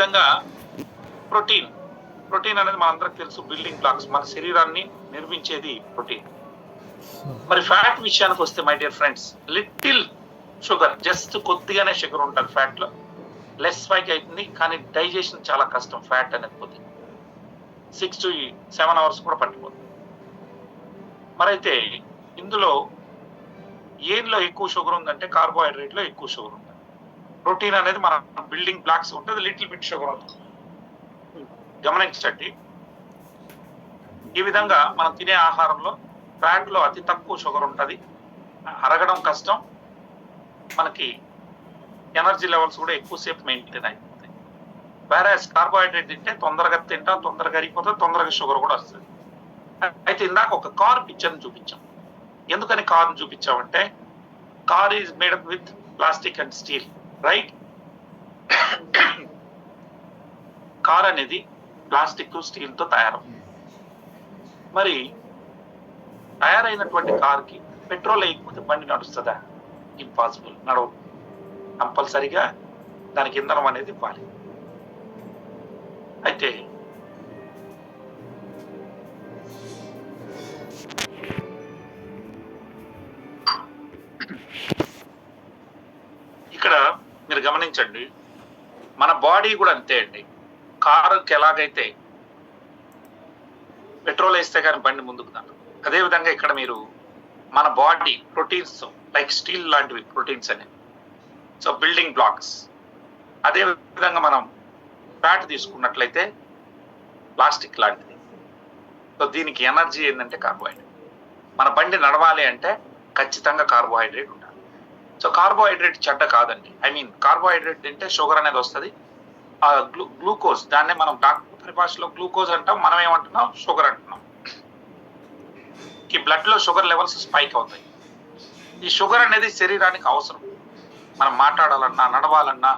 విధంగా protein protein అనేది మనందరికి తెలుసు, బిల్డింగ్ బ్లాక్స్, మన శరీరాన్ని నిర్మించేది ప్రోటీన్. మరి ఫ్యాట్ విషయానికి వస్తే my dear friends, little sugar, just కొద్దిగానే షుగర్ ఉంటుంది ఫ్యాట్ లో, లెస్ స్పైక్ అవుతుంది, కానీ డైజెషన్ చాలా కష్టం. ఫ్యాట్ అనేది పోతుంది 6 to 7 hours కూడా పట్టిపోతుంది. మరైతే ఇందులో ఏన్లో ఎక్కువ షుగర్ ఉందంటే కార్బోహైడ్రేట్ లో ఎక్కువ షుగర్ ఉంది. ప్రోటీన్ అనేది మన బిల్డింగ్ బ్లాక్స్ ఉంటుంది, లిటిల్ బిట్ షుగర్ ఉంటుంది. గమనించండి, ఈ విధంగా మనం తినే ఆహారంలో ఫ్యాట్ లో అతి తక్కువ షుగర్ ఉంటుంది, అరగడం కష్టం, మనకి ఎనర్జీ లెవెల్స్ కూడా ఎక్కువసేపు మెయింటైన్ అయిపోతాయి. వేరేస్ కార్బోహైడ్రేట్ తింటే తొందరగా తింటాం, తొందరగా అరిగిపోతుంది, తొందరగా షుగర్ కూడా వస్తుంది. అయితే ఇందాక ఒక కార్ పిక్చర్ని చూపించాం. ఎందుకని కార్ని చూపించామంటే, car is made up with plastic and steel, right? Car అనేది ప్లాస్టిక్ స్టీల్ తో తయారవుతుంది. మరి తయారైనటువంటి కార్కి పెట్రోల్ వేయకపోతే బండి నడుస్తుందా? ఇంపాసిబుల్, నడవు. కంపల్సరిగా దానికి ఇంధనం అనేది ఇవ్వాలి. అయితే ఇక్కడ మీరు గమనించండి, మన బాడీ కూడా అంతే అండి. కారుకి ఎలాగైతే పెట్రోల్ వేస్తే కానీ బండి ముందుకు దాని, అదేవిధంగా ఇక్కడ మీరు మన బాడీ ప్రోటీన్స్ లైక్ స్టీల్ లాంటివి ప్రోటీన్స్ అనేవి, సో బిల్డింగ్ బ్లాక్స్. అదే విధంగా మనం ఫ్యాట్ తీసుకున్నట్లయితే ప్లాస్టిక్ లాంటిది. సో దీనికి ఎనర్జీ ఏంటంటే కార్బోహైడ్రేట్. మన బండి నడవాలి అంటే ఖచ్చితంగా కార్బోహైడ్రేట్ ఉండాలి. సో కార్బోహైడ్రేట్ చెడ్డ కాదండి. ఐ మీన్ కార్బోహైడ్రేట్ తింటే షుగర్ అనేది వస్తుంది. ఆ గ్లూకోజ్, దాన్నే మనం డాక్టర్ పరిభాషలో గ్లూకోజ్ అంటాం, మనం ఏమంటున్నాం షుగర్ అంటున్నాం. ఈ బ్లడ్ లో షుగర్ లెవెల్స్ స్పైక్ అవుతాయి. ఈ షుగర్ అనేది శరీరానికి అవసరం. మనం మాట్లాడాలన్నా, నడవాలన్నా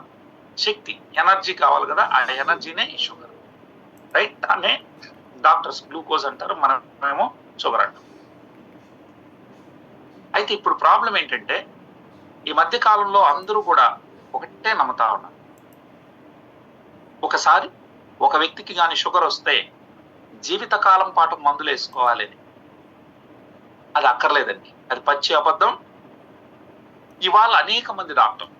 శక్తి, ఎనర్జీ కావాలి కదా, ఆ ఎనర్జీనే ఈ షుగర్, రైట్? దాన్నే డాక్టర్స్ గ్లూకోజ్ అంటారు, మనమేమో షుగర్ అంటాం. అయితే ఇప్పుడు ప్రాబ్లం ఏంటంటే, ఈ మధ్య కాలంలో అందరూ కూడా ఒకటే నమ్ముతా ఉన్నారు. ఒకసారి ఒక వ్యక్తికి కానీ షుగర్ వస్తే జీవితకాలం పాటు మందులు వేసుకోవాలని. అది అక్కర్లేదండి, అది పచ్చి అబద్ధం. ఇవాళ అనేక మంది డాక్టర్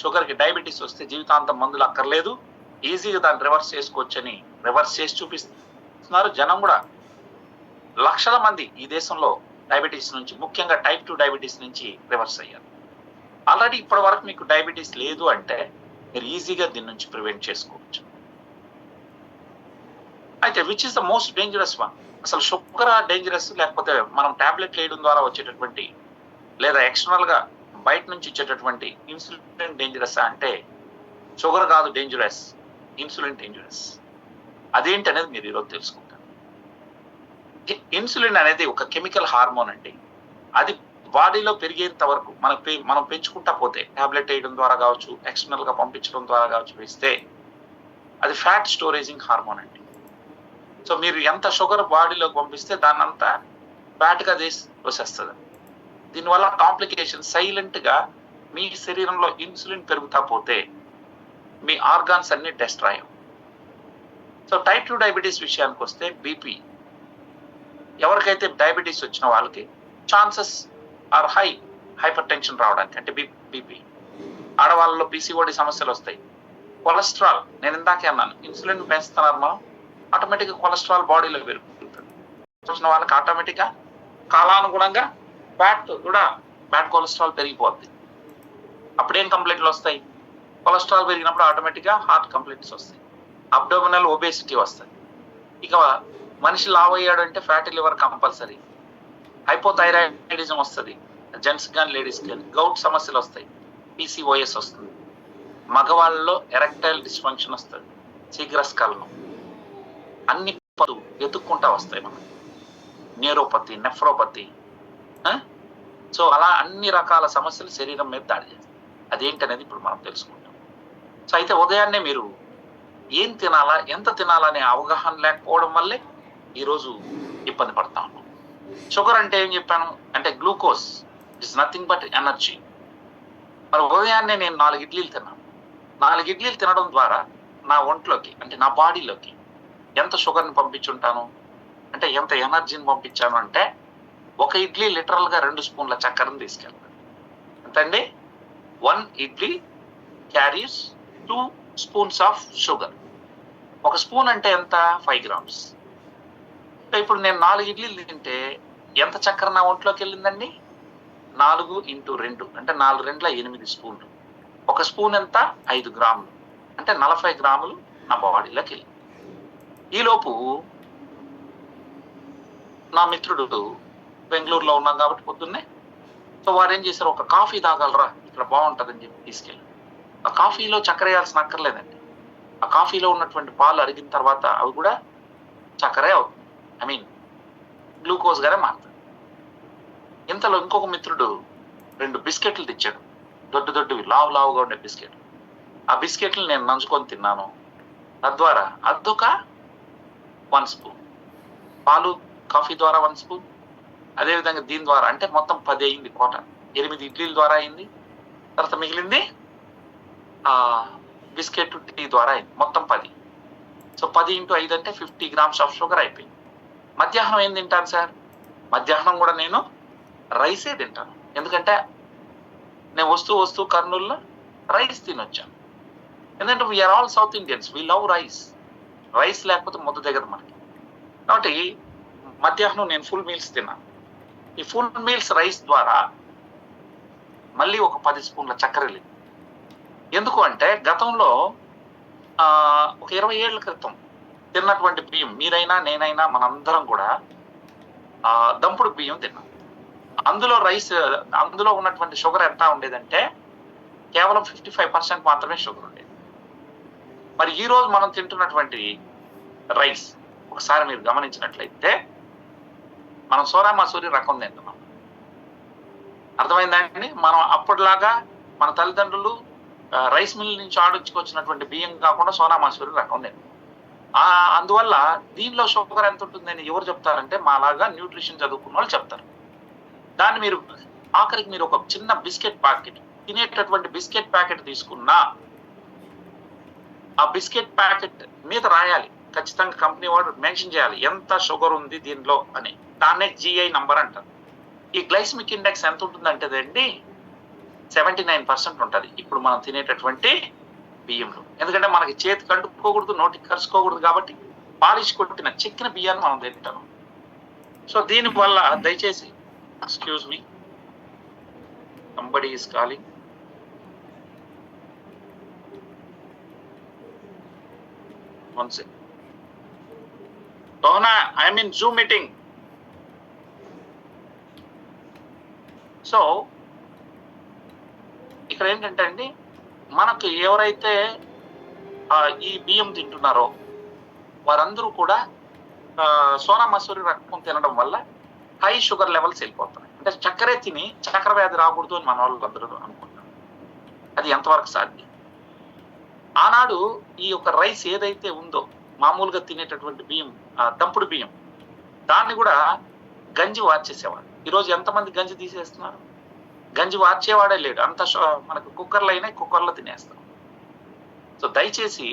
షుగర్కి, డయాబెటీస్ వస్తే జీవితాంతం మందులు అక్కర్లేదు, ఈజీగా దాన్ని రివర్స్ చేసుకోవచ్చని రివర్స్ చేసి చూపిస్తున్నారు. జనం కూడా లక్షల మంది ఈ దేశంలో డయాబెటీస్ నుంచి, ముఖ్యంగా టైప్ 2 డయాబెటీస్ నుంచి రివర్స్ అయ్యారు. ఆల్రెడీ ఇప్పటి వరకు మీకు డయాబెటీస్ లేదు అంటే మీరు ఈజీగా దీని నుంచి ప్రివెంట్ చేసుకోవచ్చు. అయితే which is the most dangerous one? అసలు షుగర్ డేంజరస్, లేకపోతే మనం టాబ్లెట్ వేయడం ద్వారా వచ్చేటటువంటి, లేదా ఎక్స్టర్నల్ గా బయట నుంచి ఇచ్చేటటువంటి ఇన్సులిన్ డేంజరస్ అంటే, షుగర్ కాదు డేంజరస్, ఇన్సులిన్ డేంజరస్. అదేంటి అనేది మీరు ఈరోజు తెలుసుకుంటారు. ఇన్సులిన్ అనేది ఒక కెమికల్ హార్మోన్ అండి. అది బాడీలో పెరిగేంత వరకు మనం పెంచుకుంటా పోతే, టాబ్లెట్ వేయడం ద్వారా కావచ్చు, ఎక్స్టర్నల్ గా పంపించడం ద్వారా కావచ్చు వేస్తే, అది ఫ్యాట్ స్టోరేజింగ్ హార్మోన్ అండి. సో మీరు ఎంత షుగర్ బాడీలోకి పంపిస్తే దాన్ని అంతా ఫ్యాట్ గా చేసి వచ్చేస్తుంది. దీనివల్ల కాంప్లికేషన్, సైలెంట్ గా మీ శరీరంలో ఇన్సులిన్ పెరుగుతా పోతే మీ ఆర్గాన్స్ అన్ని డెస్ట్రాయ్. సో టైప్ 2 డయాబెటీస్ విషయానికి వస్తే, బీపీ, ఎవరికైతే డయాబెటీస్ వచ్చిన వాళ్ళకి chances are high hypertension రావడానికి, అంటే బీపీ. ఆడవాళ్ళలో పీసీఓడి సమస్యలు వస్తాయి. కొలెస్ట్రాల్, నేను ఇందాకే అన్నాను, ఇన్సులిన్ పెంచుతున్నారు మనం, ఆటోమేటిక్గా కొలెస్ట్రాల్ బాడీలో పెరుగుతుంది. చూసిన వాళ్ళకి ఆటోమేటిక్గా కాలానుగుణంగా ఫ్యాట్ కూడా, బ్యాడ్ కొలెస్ట్రాల్ పెరిగిపోద్ది. అప్పుడేం కంప్లైంట్లు వస్తాయి? కొలెస్ట్రాల్ పెరిగినప్పుడు ఆటోమేటిక్గా హార్ట్ కంప్లైంట్స్ వస్తాయి, అబ్డోమినల్ ఒబేసిటీ వస్తాయి. ఇక మనిషి లావ్ అయ్యాడు అంటే ఫ్యాటీ లివర్ కంపల్సరీ, హైపోథైరాయిడిజం వస్తుంది, జెంట్స్ కానీ లేడీస్ కానీ, గౌట్ సమస్యలు వస్తాయి, పీసీఓఎస్ వస్తుంది, మగవాళ్ళలో ఎరెక్టైల్ డిస్ఫంక్షన్ వస్తుంది, శీఘ్రస్ఖలనం, అన్ని వెతుక్కుంటా వస్తాయి మనకి, న్యూరోపతి, నెఫ్రోపతి. సో అలా అన్ని రకాల సమస్యలు శరీరం మీద దాడి చేస్తాయి. అదేంటనేది ఇప్పుడు మనం తెలుసుకుంటాం. సో అయితే ఉదయాన్నే మీరు ఏం తినాలా, ఎంత తినాలా అనే అవగాహన లేకపోవడం వల్లే ఈరోజు ఇబ్బంది పడతా ఉన్నాం. షుగర్ అంటే ఏం చెప్పాను అంటే, glucose is nothing but energy. మరి ఉదయాన్నే నేను 4 ఇడ్లీలు తిన్నాను, 4 ఇడ్లీలు తినడం ద్వారా నా ఒంట్లోకి అంటే నా బాడీలోకి ఎంత షుగర్ని పంపించుంటాను, అంటే ఎంత ఎనర్జీని పంపించాను అంటే, ఒక ఇడ్లీ లిటరల్ గా 2 స్పూన్ల చక్కెరను తీసుకెళ్తాను. ఎంతండి? 1 idli carries 2 spoons of sugar. ఒక స్పూన్ అంటే ఎంత? 5 గ్రామ్స్. ఇప్పుడు నేను 4 ఇడ్లీలు తింటే ఎంత చక్కెర నా ఒంట్లోకి వెళ్ళిందండి? 4 ఇంటూ 2 అంటే 4 రెండ్ల 8 స్పూన్లు. ఒక స్పూన్ ఎంత? 5 గ్రాములు. అంటే 40 గ్రాములు నా బాడీలోకి వెళ్ళింది. ఈలోపు నా మిత్రుడు బెంగళూరులో ఉన్నాం కాబట్టి పొద్దున్నే, సో వారు ఏం చేశారు, ఒక కాఫీ తాగలరా ఇక్కడ బాగుంటుందని చెప్పి తీసుకెళ్ళి, ఆ కాఫీలో చక్కెర వేయాల్సిన అక్కర్లేదండి. ఆ కాఫీలో ఉన్నటువంటి పాలు అరిగిన తర్వాత అవి కూడా చక్కెరే అవుతుంది, ఐ మీన్ గ్లూకోజ్ గానే మారుతుంది. ఇంతలో ఇంకొక మిత్రుడు 2 బిస్కెట్లు తెచ్చాడు, దొడ్డువి లావుగా ఉండే బిస్కెట్లు. ఆ బిస్కెట్లు నేను నంచుకొని తిన్నాను. తద్వారా అదొక 1 స్పూన్, పాలు కాఫీ ద్వారా 1 స్పూన్, అదేవిధంగా దీని ద్వారా అంటే మొత్తం 10 అయింది కోట. 8 ఇడ్లీల ద్వారా అయింది, తర్వాత మిగిలింది బిస్కెట్ టీ ద్వారా అయింది, మొత్తం 10. సో 10 ఇంటూ 5 అంటే 50 గ్రామ్స్ ఆఫ్ షుగర్ అయిపోయింది. మధ్యాహ్నం ఏం తింటాను సార్? మధ్యాహ్నం కూడా నేను రైసే తింటాను. ఎందుకంటే నేను వస్తూ కర్నూలులో రైస్ తినొచ్చాను. ఎందుకంటే we are all South Indians, we love rice. Rice లేకపోతే ముద్ద దిగదు మనకి. కాబట్టి మధ్యాహ్నం నేను ఫుల్ మీల్స్ తిన్నాను. ఈ ఫుల్ మీల్స్ రైస్ ద్వారా మళ్ళీ ఒక 10 స్పూన్ల చక్కెర వెళ్ళింది. ఎందుకు అంటే గతంలో ఒక 20 ఏళ్ల క్రితం తిన్నటువంటి బియ్యం, మీరైనా నేనైనా మనందరం కూడా దంపుడు బియ్యం తిన్నాం. అందులో ఉన్నటువంటి షుగర్ ఎంత ఉండేదంటే కేవలం 55% మాత్రమే షుగర్ ఉండేది. మరి ఈ రోజు మనం తింటున్నటువంటి రైస్ ఒకసారి మీరు గమనించినట్లయితే మనం సోనా మసూరి రకం తింటున్నాం. అర్థమైందండి? మనం అప్పటిలాగా మన తల్లిదండ్రులు రైస్ మిల్ నుంచి ఆడించుకొచ్చినటువంటి బియ్యం కాకుండా సోనా మసూరి రకం తింటున్నాం. అందువల్ల దీనిలో షుగర్ ఎంత ఉంటుందని ఎవరు చెప్తారంటే మాలాగా న్యూట్రిషన్ చదువుకున్న వాళ్ళు చెప్తారు. దాన్ని మీరు ఆఖరికి మీరు ఒక చిన్న బిస్కెట్ ప్యాకెట్, తినేటటువంటి బిస్కెట్ ప్యాకెట్ తీసుకున్నా ఆ బిస్కెట్ ప్యాకెట్ మీద రాయాలి, ఖచ్చితంగా కంపెనీ వాడు మెన్షన్ చేయాలి ఎంత షుగర్ ఉంది దీనిలో అని. దాన్నే GI నంబర్ అంటారు. ఈ గ్లైసమిక్ ఇండెక్స్ ఎంత ఉంటుందంటే అండి 79% ఉంటుంది ఇప్పుడు మనం తినేటటువంటి బియ్యంలో. ఎందుకంటే మనకి చేతికి అంటుకోకూడదు, నోటికి కరుచుకోకూడదు కాబట్టి పాలిష్ కొట్టిన చిక్కిన బియ్యాన్ని మనం తింటాం. సో దీని వల్ల దయచేసి excuse me, somebody is calling. One second. Sona, I'm in Zoom meeting. So ఇక్కడ ఏంటంటే అండి, మనకు ఎవరైతే ఈ బియ్యం తింటున్నారో వారందరూ కూడా సోనా మసూరి రకం తినడం వల్ల హై షుగర్ లెవెల్స్ వెళ్ళిపోతున్నాయి. అంటే చక్కెరే తిని చక్కెర వ్యాధి రాకూడదు అని మన వాళ్ళు అందరూ అనుకుంటున్నారు. అది ఎంతవరకు సాధ్యం? ఆనాడు ఈ యొక్క రైస్ ఏదైతే ఉందో మామూలుగా తినేటటువంటి బియ్యం, దంపుడు బియ్యం, దాన్ని కూడా గంజి వార్చేసేవాడు. ఈరోజు ఎంతమంది గంజి తీసేస్తున్నారు? గంజి వార్చేవాడే లేడు. అంత మనకు కుక్కర్లు అయినాయి, కుక్కర్లో తినేస్తాం. సో దయచేసి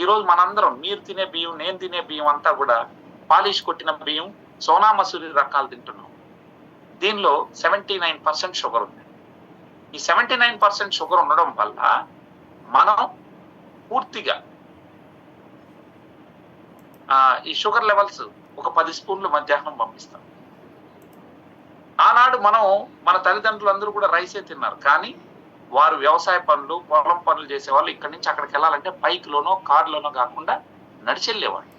ఈరోజు మనందరం, మీరు తినే బియ్యం, నేను తినే బియ్యం అంతా కూడా పాలిష్ కొట్టిన బియ్యం, సోనా మసూరి రకాలు తింటున్నాం. దీనిలో 79% షుగర్ ఉంది. ఈ 79% షుగర్ ఉండడం వల్ల మనం పూర్తిగా ఈ షుగర్ లెవెల్స్ ఒక 10 స్పూన్లు మధ్యాహ్నం పంపిస్తాం. ఆనాడు మన తల్లిదండ్రులందరూ కూడా రైసే తిన్నారు, కానీ వారు వ్యవసాయ పనులు, పొలం పనులు చేసేవాళ్ళు. ఇక్కడి నుంచి అక్కడికి వెళ్ళాలంటే బైక్లోనో కార్లోనో కాకుండా నడిచెళ్ళేవాళ్ళు.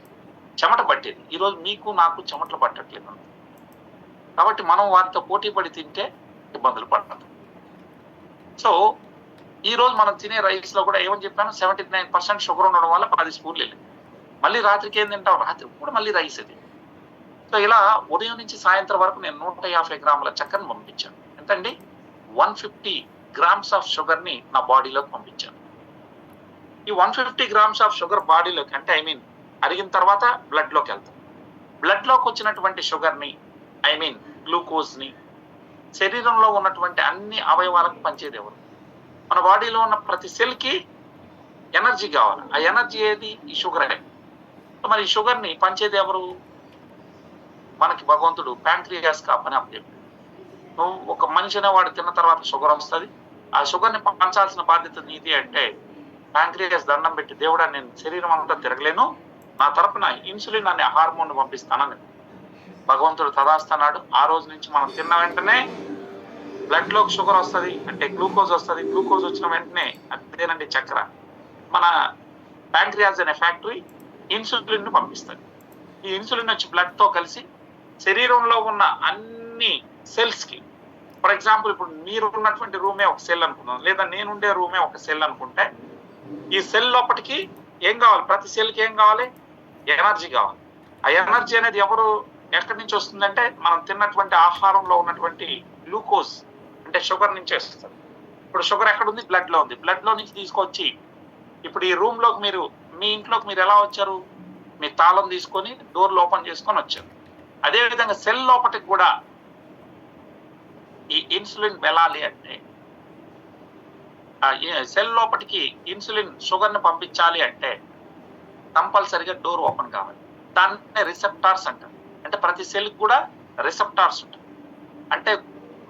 చెమట పట్టేది. ఈరోజు మీకు నాకు చెమటలు పట్టట్లేదు. కాబట్టి మనం వారితో పోటీ పడి తింటే ఇబ్బందులు పడతాం. సో ఈ రోజు మనం తినే రైస్ లో కూడా ఏమని చెప్పాను, 79% షుగర్ ఉండడం వల్ల 10 స్పూన్లు వెళ్ళింది. మళ్ళీ రాత్రికి ఏం తింటాం? రాత్రి కూడా మళ్ళీ రైస్ అది. సో ఇలా ఉదయం నుంచి సాయంత్రం వరకు నేను 150 గ్రాముల చక్కెరను పంపించాను. ఎంతండి? 150 గ్రామ్స్ ఆఫ్ షుగర్ ని నా బాడీలోకి పంపించాను. ఈ 150 గ్రామ్స్ ఆఫ్ షుగర్ బాడీలోకి, అంటే ఐ మీన్ అరిగిన తర్వాత బ్లడ్ లోకి వెళ్తాం. బ్లడ్ లోకి వచ్చినటువంటి షుగర్ ని, ఐ మీన్ గ్లూకోజ్ ని శరీరంలో ఉన్నటువంటి అన్ని అవయవాలకు పంచేది ఎవరు? మన బాడీలో ఉన్న ప్రతి సెల్ కి ఎనర్జీ కావాలి. ఆ ఎనర్జీ ఏది? ఈ షుగరే. మరి ఈ షుగర్ని పంచేది ఎవరు? మనకి భగవంతుడు ప్యాంక్రియాస్ పని అప్పచెప్పాడు. నువ్వు ఒక మనిషి అనేవాడు తిన్న తర్వాత షుగర్ వస్తుంది. ఆ షుగర్ని పంచాల్సిన బాధ్యత నీది అంటే ప్యాంక్రియాస్ దండం పెట్టి, దేవుడా నేను శరీరం అంతా తిరగలేను, నా తరపున ఇన్సులిన్ అనే హార్మోన్ పంపిస్తానని భగవంతుడు తదాస్తన్నాడు. ఆ రోజు నుంచి మనం తిన్న వెంటనే బ్లడ్ లోకి షుగర్ వస్తుంది, అంటే గ్లూకోజ్ వస్తుంది. గ్లూకోజ్ వచ్చిన వెంటనే అదేనండి చక్కెర. మన ప్యాంక్రియాస్ అనే ఫ్యాక్టరీ ఇన్సులిన్ ను పంపిస్తుంది. ఈ ఇన్సులిన్ వచ్చి బ్లడ్ తో కలిసి శరీరంలో ఉన్న అన్ని సెల్స్ కి, ఫర్ ఎగ్జాంపుల్ ఇప్పుడు మీరు ఉన్నటువంటి రూమే ఒక సెల్ అనుకుందాం, లేదా నేనుండే రూమే ఒక సెల్ అనుకుంటే, ఈ సెల్ లోపలికి ఏం కావాలి? ప్రతి సెల్కి ఏం కావాలి? ఎనర్జీ కావాలి. ఆ ఎనర్జీ అనేది ఎక్కడి నుంచి వస్తుందంటే మనం తిన్నటువంటి ఆహారంలో ఉన్నటువంటి గ్లూకోజ్ అంటే షుగర్ నుంచి వస్తుంది. ఇప్పుడు షుగర్ ఎక్కడ ఉంది? బ్లడ్ లో ఉంది. బ్లడ్ లో నుంచి తీసుకొచ్చి ఇప్పుడు ఈ రూమ్ లోకి మీ ఇంట్లోకి మీరు ఎలా వచ్చారు? మీ తాళం తీసుకొని డోర్లు ఓపెన్ చేసుకొని వచ్చారు. అదేవిధంగా సెల్ లోపలికి కూడా ఈ ఇన్సులిన్ వెళ్ళాలి అంటే, సెల్ లోపలికి ఇన్సులిన్ షుగర్ ని పంపించాలి అంటే కంపల్సరిగా డోర్ ఓపెన్ కావాలి. దాన్ని రిసెప్టార్స్ అంటారు. అంటే ప్రతి సెల్ కూడా రిసెప్టార్స్ ఉంటాయి. అంటే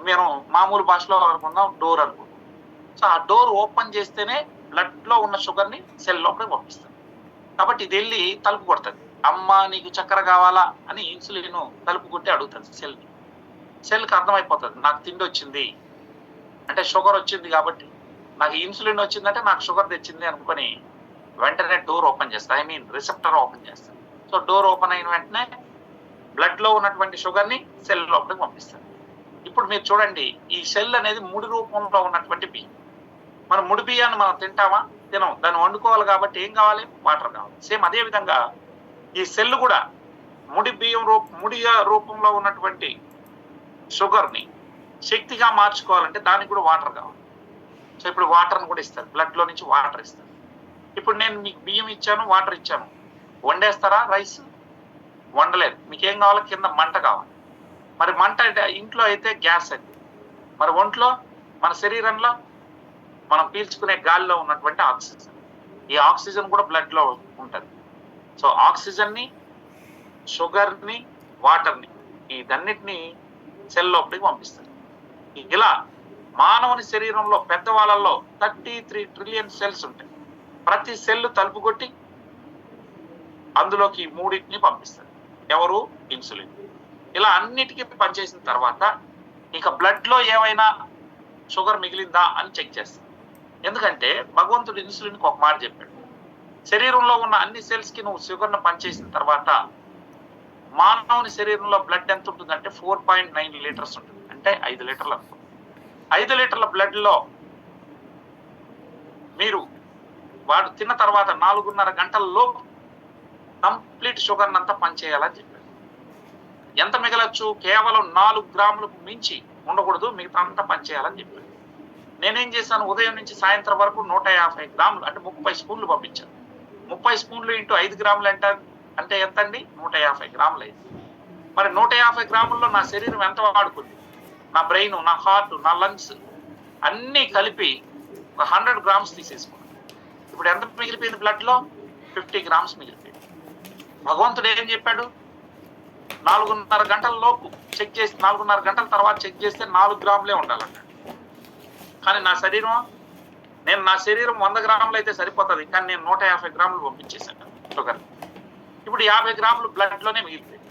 మేము మామూలు భాషలో అనుకుందాం, డోర్ అనుకుందాం. సో ఆ డోర్ ఓపెన్ చేస్తేనే బ్లడ్ లో ఉన్న షుగర్ ని సెల్ లోపలికి పంపిస్తుంది. కాబట్టి ఇది వెళ్ళి తలుపు కొడుతుంది. అమ్మ నీకు చక్కెర కావాలా అని ఇన్సులిన్ తలుపు కొట్టి అడుగుతుంది సెల్ని. సెల్కి అర్థమైపోతుంది నాకు తిండి వచ్చింది అంటే షుగర్ వచ్చింది, కాబట్టి నాకు ఇన్సులిన్ వచ్చిందంటే నాకు షుగర్ తెచ్చింది అనుకొని వెంటనే డోర్ ఓపెన్ చేస్తాను, రిసెప్టర్ ఓపెన్ చేస్తాను. సో డోర్ ఓపెన్ అయిన వెంటనే బ్లడ్ లో ఉన్నటువంటి షుగర్ ని సెల్ లోపలికి పంపిస్తాను. ఇప్పుడు మీరు చూడండి, ఈ సెల్ అనేది ముడి రూపంలో ఉన్నటువంటి బియ్యం. మనం ముడి బియ్యాన్ని మనం తింటామా? తినం. దాన్ని వండుకోవాలి కాబట్టి ఏం కావాలి? వాటర్ కావాలి. సేమ్ అదే విధంగా ఈ సెల్ కూడా ముడి రూపంలో ఉన్నటువంటి షుగర్ ని శక్తిగా మార్చుకోవాలంటే దానికి కూడా వాటర్ కావాలి. సో ఇప్పుడు వాటర్ని కూడా ఇస్తారు, బ్లడ్ లో నుంచి వాటర్ ఇస్తారు. ఇప్పుడు నేను మీకు బియ్యం ఇచ్చాను, వాటర్ ఇచ్చాను, వండేస్తారా రైస్? వండలేదు. మీకేం కావాలి? కింద మంట కావాలి. మరి మంట ఇంట్లో అయితే గ్యాస్ అండి. మరి ఒంట్లో మన శరీరంలో మనం పీల్చుకునే గాలిలో ఉన్నటువంటి ఆక్సిజన్, ఈ ఆక్సిజన్ కూడా బ్లడ్ లో ఉంటుంది. సో ఆక్సిజన్ ని, షుగర్ ని, వాటర్ ని ఇదన్నిటిని సెల్ లోపలికి పంపిస్తారు. ఇలా మానవుని శరీరంలో పెద్దవాళ్ళల్లో 33 ట్రిలియన్ సెల్స్ ఉంటాయి. ప్రతి సెల్ తలుపు కొట్టి అందులోకి మూడింటిని పంపిస్తారు. ఎవరు? ఇన్సులిన్. ఇలా అన్నిటికీ పనిచేసిన తర్వాత ఇక బ్లడ్ లో ఏమైనా షుగర్ మిగిలిందా అని చెక్ చేస్తారు. ఎందుకంటే భగవంతుడు ఇన్సులిన్ కి ఒక మాట చెప్పాడు, శరీరంలో ఉన్న అన్ని సెల్స్ కి నువ్వు షుగర్ ను పనిచేసిన తర్వాత మానవుని శరీరంలో బ్లడ్ ఎంత ఉంటుందంటే 4.9 లీటర్స్ ఉంటుంది. అంటే 5 లీటర్లు అనుకో. 5 లీటర్ల బ్లడ్ లో మీరు వాడు తిన్న తర్వాత 4.5 గంటల్లో కంప్లీట్ షుగర్ అంతా పనిచేయాలని చెప్పాడు. ఎంత మిగలొచ్చు? కేవలం 4 గ్రాములకు మించి ఉండకూడదు, మిగతా అంతా పనిచేయాలని చెప్పాడు. నేనేం చేశాను? ఉదయం నుంచి సాయంత్రం వరకు 150 గ్రాములు అంటే 30 స్పూన్లు పంపించాను. 30 స్పూన్లు ఇంటూ 5 గ్రాములు అంటే ఎంత అండి? 150 గ్రాములు అయింది. మరి 150 గ్రాముల్లో నా శరీరం ఎంత వాడుకుంది? నా బ్రెయిన్, నా హార్ట్, నా లంగ్స్ అన్నీ కలిపి ఒక 100 గ్రామ్స్ తీసేసుకున్నాను. ఇప్పుడు ఎంత మిగిలిపోయింది? బ్లడ్ లో 50 గ్రామ్స్ మిగిలిపోయింది. భగవంతుడు ఏం చెప్పాడు? 4.5 గంటల లోపు చెక్ చేసి 4.5 గంటల తర్వాత చెక్ చేస్తే 4 గ్రాములే ఉండాలన్నాడు. కానీ నా శరీరం 100 గ్రాములు అయితే సరిపోతుంది, కానీ నేను 150 గ్రాములు పంపించేశాను షుగర్. ఇప్పుడు 50 గ్రాములు బ్లడ్ లోనే మిగిలిపోయింది.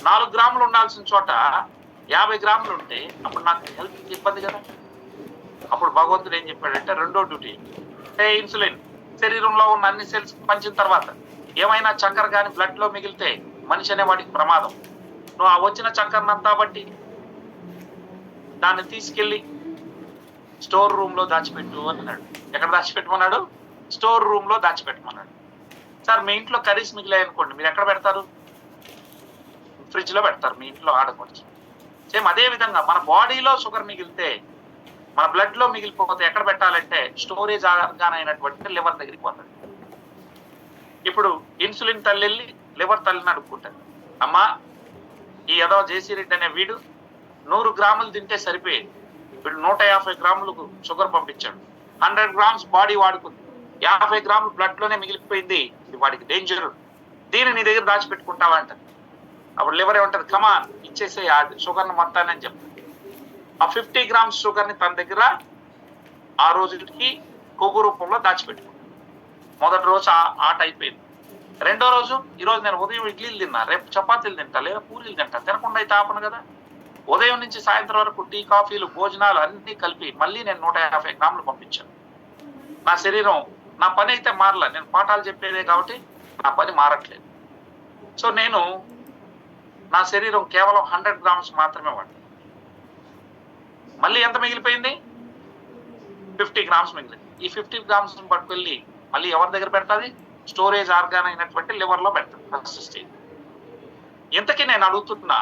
4 గ్రాములు ఉండాల్సిన చోట 50 గ్రాములు ఉంటే అప్పుడు నాకు హెల్త్ ఇబ్బంది కదా. అప్పుడు భగవంతుడు ఏం చెప్పాడంటే రెండో డ్యూటీ అంటే ఇన్సులిన్ శరీరంలో ఉన్న అన్ని సెల్స్ పంచిన తర్వాత ఏమైనా చక్కెర కానీ బ్లడ్ లో మిగిలితే మనిషి అనే వాడికి ప్రమాదం. నువ్వు ఆ వచ్చిన చక్కెరనంతా బట్టి దాన్ని తీసుకెళ్లి స్టోర్ రూమ్ లో దాచిపెట్టు అన్నాడు. ఎక్కడ దాచిపెట్టమన్నాడు? స్టోర్ రూమ్ లో దాచిపెట్టమన్నాడు. సార్ మీ ఇంట్లో కర్రీస్ మిగిలాయి అనుకోండి, మీరు ఎక్కడ పెడతారు? ఫ్రిడ్జ్ లో పెడతారు, మీ ఇంట్లో ఆడకూడదు. సేమ్ అదే విధంగా మన బాడీలో షుగర్ మిగిలితే, మన బ్లడ్ లో మిగిలిపోతే ఎక్కడ పెట్టాలంటే స్టోరేజ్ ఆర్గాన్ అయినటువంటి లివర్ దగ్గరికి పోతుంది. ఇప్పుడు ఇన్సులిన్ తల్లి వెళ్ళి లివర్ తల్లిని అడుక్కుంటుంది, అమ్మా ఈ ఏదో జేసీ రెడ్డి అనే వీడు 100 గ్రాములు తింటే సరిపోయేది, వీడు 150 గ్రాములకు షుగర్ పంపించాడు, 100 గ్రామ్స్ బాడీ వాడుకుంది, 50 గ్రాములు బ్లడ్ లోనే మిగిలిపోయింది, ఇది వాడికి డేంజర్, దీన్ని నీ దగ్గర దాచిపెట్టుకుంటావా అంట. అప్పుడు లివర్ ఏమంటది, కమాన్ ఇచ్చేసే షుగర్ ని మొత్తాన్ని అని చెప్తాను. ఆ 50 గ్రామ్స్ షుగర్ ని తన దగ్గర ఆ రోజుకి కొవ్వు రూపంలో దాచిపెట్టుకుంటాను. మొదటి రోజు ఆట అయిపోయింది. రెండో రోజు, ఈ రోజు నేను ఉదయం ఇడ్లీలు తిన్నా, రేపు చపాతీలు తింటా లేదా పూరీలు తింటా, తినకుండా అయితే ఆపను కదా. ఉదయం నుంచి సాయంత్రం వరకు టీ కాఫీలు భోజనాలు అన్ని కలిపి మళ్ళీ నేను 150 గ్రాములు పంపించాను. నా శరీరం, నా పని అయితే మారలా, నేను పాఠాలు చెప్పేదే కాబట్టి నా పని మారట్లేదు. సో నేను నా శరీరం కేవలం 100 గ్రామ్స్ మాత్రమే వాడు. మళ్ళీ ఎంత మిగిలిపోయింది? 50 గ్రామ్స్ మిగిలింది. ఈ 50 గ్రామ్స్ పట్టుకెళ్ళి మళ్ళీ ఎవరి దగ్గర పెడతాది? స్టోరేజ్ ఆర్గాన్ అయినటువంటి లివర్ లో పెడతాది ఫస్ట్ స్టేజ్. ఇంతకీ నేను అడుగుతున్నా,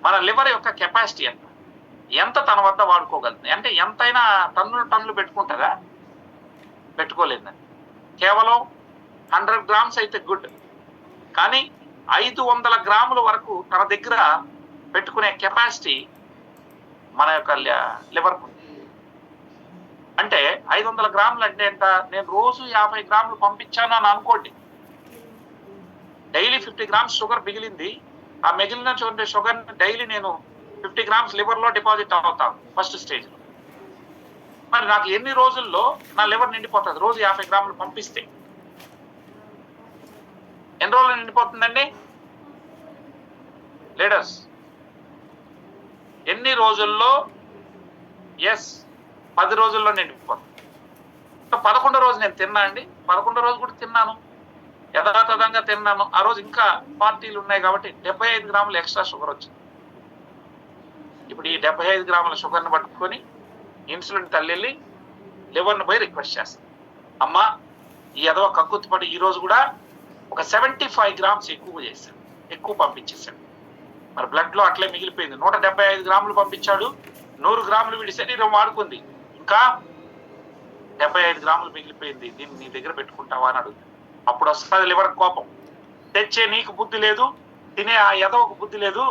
మన లివర్ యొక్క కెపాసిటీ ఎంత తన వద్ద వాడుకోగలుగుతుంది అంటే ఎంతైనా టన్నులు పెట్టుకుంటుందా? పెట్టుకోలేదండి. కేవలం 100 గ్రామ్స్ అయితే గుడ్, కానీ 500 గ్రాముల వరకు తన దగ్గర పెట్టుకునే కెపాసిటీ మన యొక్క లివర్ ఉంది. అంటే 500 గ్రాములు అంటే ఎంత? నేను రోజు 50 గ్రాములు పంపించాను అని అనుకోండి. డైలీ 50 గ్రామ్స్ షుగర్ మిగిలింది. ఆ మిగిలిన షుగర్ డైలీ నేను 50 గ్రామ్స్ లివర్ లో డిపాజిట్ అవుతాను ఫస్ట్ స్టేజ్ లో. మరి నాకు ఎన్ని రోజుల్లో నా లివర్ నిండిపోతుంది? రోజు 50 గ్రాములు పంపిస్తే ఎన్ని రోజులు నిండిపోతుందండి లీడర్స్? ఎన్ని రోజుల్లో? 10 రోజుల్లో నిండిపోతుంది. 11వ రోజు నేను తిన్నా అండి, 11వ రోజు కూడా తిన్నాను, యథాతథంగా తిన్నాను. ఆ రోజు ఇంకా పార్టీలు ఉన్నాయి కాబట్టి 75 గ్రాములు ఎక్స్ట్రా షుగర్ వచ్చింది. ఇప్పుడు ఈ 75 గ్రాముల షుగర్ని పట్టుకొని ఇన్సులిన్ తల్లి లివర్ని పోయి రిక్వెస్ట్ చేస్తాను, అమ్మా ఈ ఎదవ కక్కుతుపడి ఈ రోజు కూడా ఒక 75 గ్రామ్స్ ఎక్కువ పంపించేశాడు. మరి బ్లడ్ లో అట్లే మిగిలిపోయింది. 175 గ్రాములు పంపించాడు, 100 గ్రాములు వీడి శరీరం వాడుకుంది, ఇంకా 75 గ్రాములు మిగిలిపోయింది, దీన్ని నీ దగ్గర పెట్టుకుంటావా అని అడుగుతుంది. అప్పుడు వస్తుంది లివర్ కోపం, తెచ్చే నీకు బుద్ధి లేదు, తినే ఆ ఎదవకు బుద్ధి లేదు,